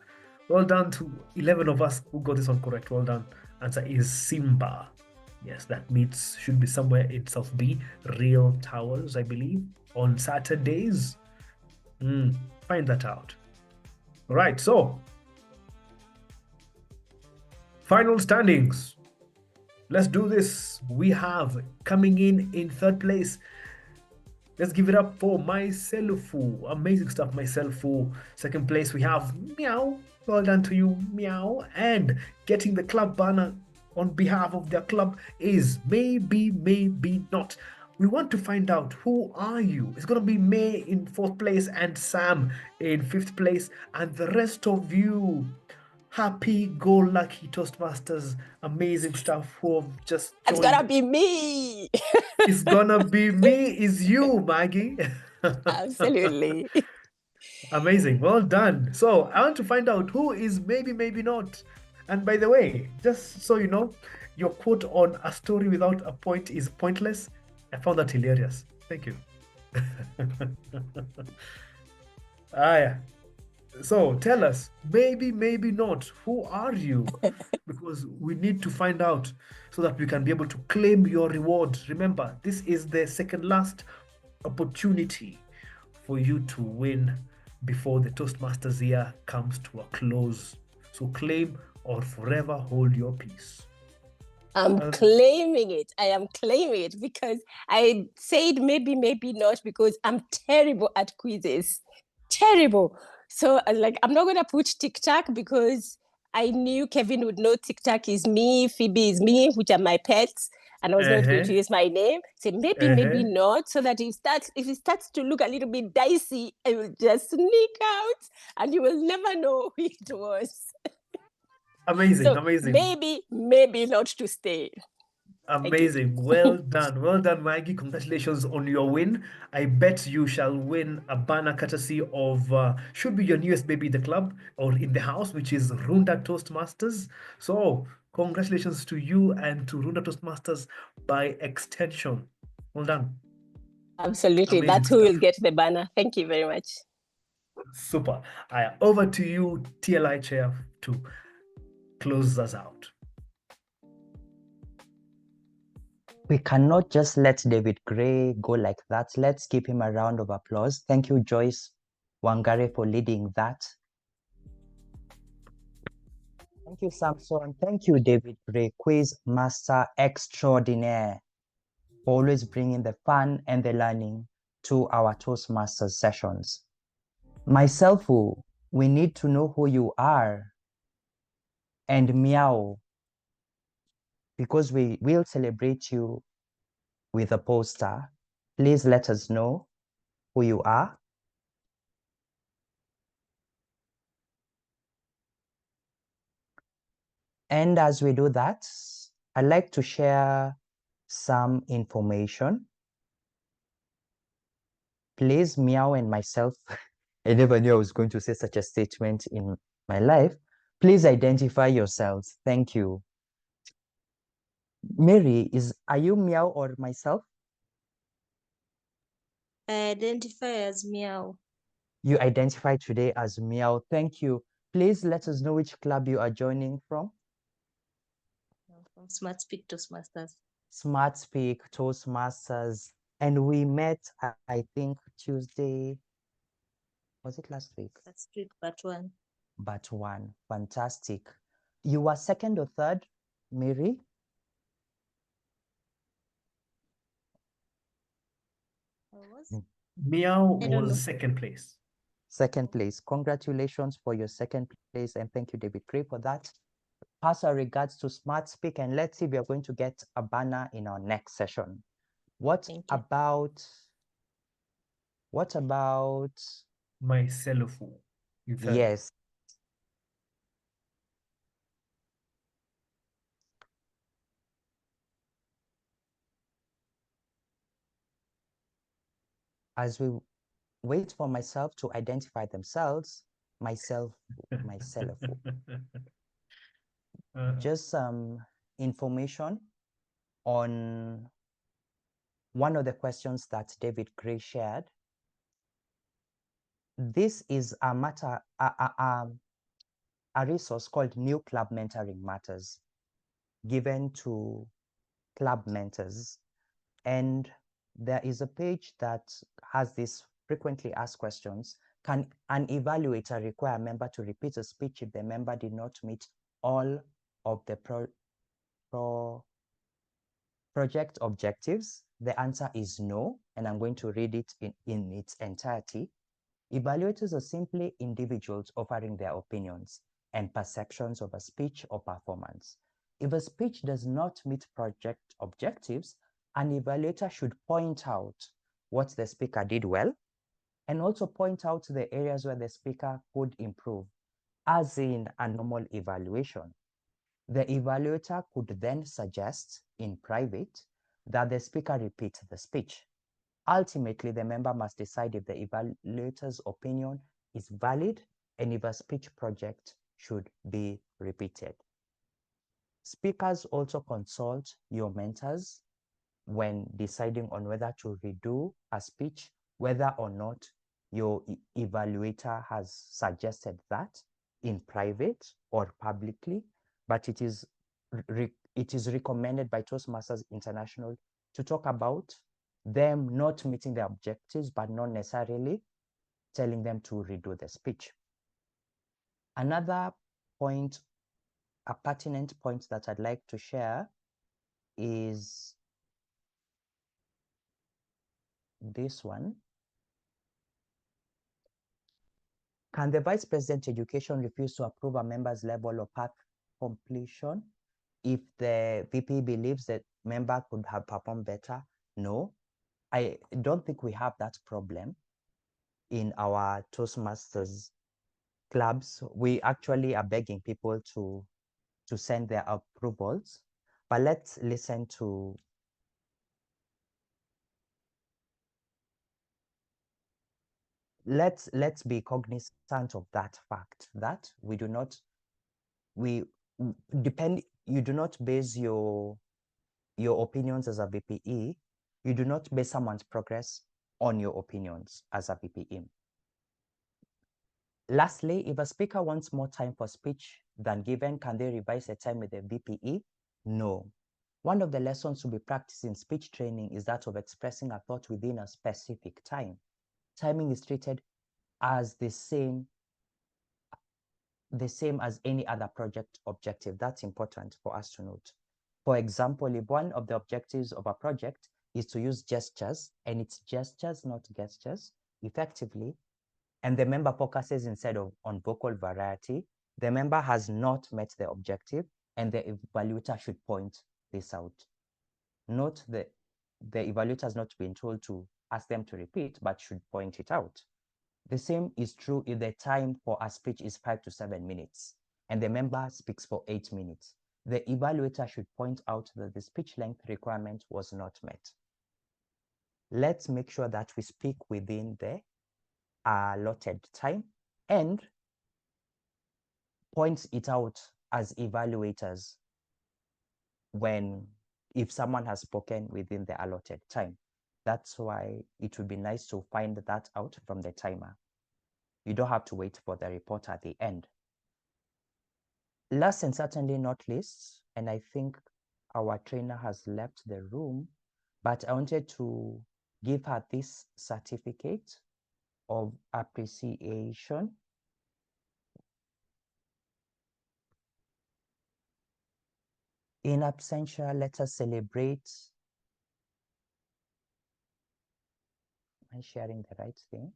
Well done to 11 of us who got this one correct. Well done. Answer is Simba. Yes, that meets should be somewhere in South B, Real Towers, I believe, on Saturdays. Find that out. All right, so final standings. Let's do this. We have coming in third place. Let's give it up for myself. Amazing stuff, myself. Second place, we have Meow. Well done to you, Meow. And getting the club banner on behalf of their club is maybe not. We want to find out, who are you? It's going to be May in 4th place and Sam in 5th place. And the rest of you, happy-go-lucky Toastmasters, amazing stuff who have just joined. It's gonna be me. It's gonna be me, is you, Maggie. Absolutely. Amazing, well done. So I want to find out who is maybe not. And by the way, just so you know, your quote on a story without a point is pointless. I found that hilarious. Thank you. Yeah. So tell us, maybe not, who are you? Because we need to find out so that we can be able to claim your reward. Remember, this is the second last opportunity for you to win before the Toastmasters year comes to a close. So claim or forever hold your peace. I'm claiming it. I am claiming it because I said maybe not, because I'm terrible at quizzes. Terrible. So I'm not going to put TikTok because I knew Kevin would know TikTok is me, Phoebe is me, which are my pets. And I was not going to use my name. Say maybe not, so that if it starts to look a little bit dicey, I will just sneak out and you will never know who it was. Amazing, so amazing. Maybe not to stay. Amazing. Well done, Maggie. Congratulations on your win. I bet you shall win a banner courtesy of should be your newest baby in the club or in the house, which is Runda Toastmasters. So congratulations to you and to Runda Toastmasters by extension. Well done. Absolutely. Amazing. That's who will get the banner. Thank you very much. Super. Over to you, TLI Chair, to close us out. We cannot just let David Gray go like that. Let's give him a round of applause. Thank you, Joyce Wangare, for leading that. Thank you, Samson. Thank you, David Gray, quiz master extraordinaire, for always bringing the fun and the learning to our Toastmasters sessions. Myself, we need to know who you are. And Meow, because we will celebrate you with a poster, please let us know who you are. And as we do that, I'd like to share some information. Please, Meow and myself, I never knew I was going to say such a statement in my life. Please identify yourselves. Thank you. Mary, are you Meow or myself? I identify as Meow. You identify today as Meow. Thank you. Please let us know which club you are joining from. From Smart Speak Toastmasters. Smart Speak Toastmasters. And we met, I think, Tuesday. Was it last week? Last week, but one. But one. Fantastic. You were second or third, Mary? Meow I don't know. was second place. Second place. Congratulations for your second place. And thank you, David Gray, for that. Pass our regards to Smart Speak, and let's see if we are going to get a banner in our next session. What about myself? Yes. As we wait for myself to identify themselves, myself. Just some information on one of the questions that David Gray shared. This is a matter, a resource called New Club Mentoring Matters, given to club mentors. And there is a page that has these frequently asked questions. Can an evaluator require a member to repeat a speech if the member did not meet all of the project objectives? The answer is no, and I'm going to read it in its entirety. Evaluators are simply individuals offering their opinions and perceptions of a speech or performance. If a speech does not meet project objectives, an evaluator should point out what the speaker did well and also point out the areas where the speaker could improve, as in a normal evaluation. The evaluator could then suggest in private that the speaker repeat the speech. Ultimately, the member must decide if the evaluator's opinion is valid and if a speech project should be repeated. Speakers also consult your mentors when deciding on whether to redo a speech, whether or not your evaluator has suggested that in private or publicly, but it is recommended by Toastmasters International to talk about them not meeting their objectives, but not necessarily telling them to redo the speech. Another point, a pertinent point that I'd like to share is this one. Can the Vice President Education refuse to approve a member's level of path completion if the VP believes that member could have performed better? No, I don't think we have that problem in our Toastmasters clubs. We actually are begging people to send their approvals, but let's listen to let's be cognizant of that fact that you do not base your opinions as a VPE. You do not base someone's progress on your opinions as a VPE. Lastly, if a speaker wants more time for speech than given, can they revise the time with the VPE? No. One of the lessons to be practiced in speech training is that of expressing a thought within a specific time. Timing is treated as the same the same as any other project objective. That's important for us to note. For example, if one of the objectives of a project is to use gestures, and it's gestures, not gestures, effectively, and the member focuses instead of on vocal variety, the member has not met the objective, and the evaluator should point this out. Note that the evaluator has not been told to ask them to repeat, but should point it out. The same is true if the time for a speech is 5 to 7 minutes, and the member speaks for 8 minutes. The evaluator should point out that the speech length requirement was not met. Let's make sure that we speak within the allotted time and point it out as evaluators if someone has spoken within the allotted time. That's why it would be nice to find that out from the timer. You don't have to wait for the report at the end. Last and certainly not least, and I think our trainer has left the room, but I wanted to give her this certificate of appreciation. In absentia, let us celebrate. Am I sharing the right thing?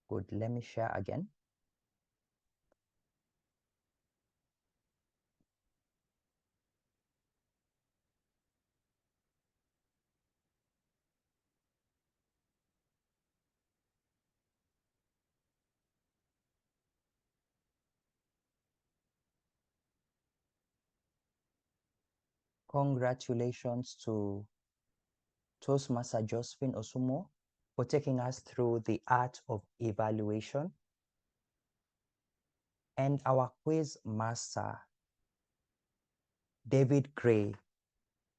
Good, let me share again. Congratulations to Toastmaster Josephine Osumo for taking us through the art of evaluation, and our quiz master, David Gray,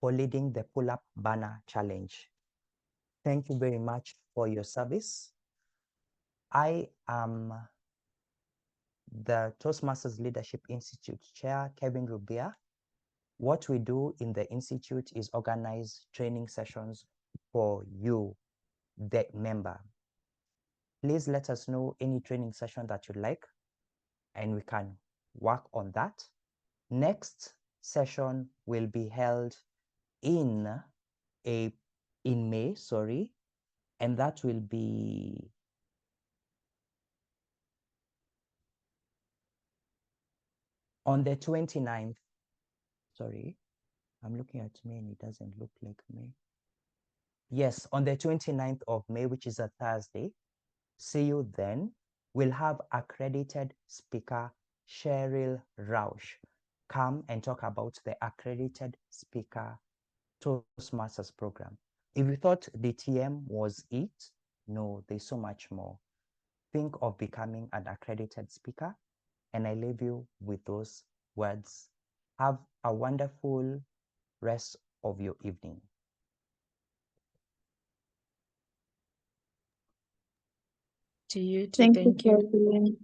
for leading the pull-up banner challenge. Thank you very much for your service. I am the Toastmasters Leadership Institute Chair, Kevin Rubia. What we do in the Institute is organize training sessions for you, the member. Please let us know any training session that you like, and we can work on that. Next session will be held in May, and that will be on the 29th. Sorry, I'm looking at May and it doesn't look like May. Yes, on the 29th of May, which is a Thursday. See you then. We'll have accredited speaker Cheryl Rausch come and talk about the accredited speaker Toastmasters program. If you thought DTM was it, no, there's so much more. Think of becoming an accredited speaker, and I leave you with those words. Have a wonderful rest of your evening. To you too. Thank you, Thank you. Kevin.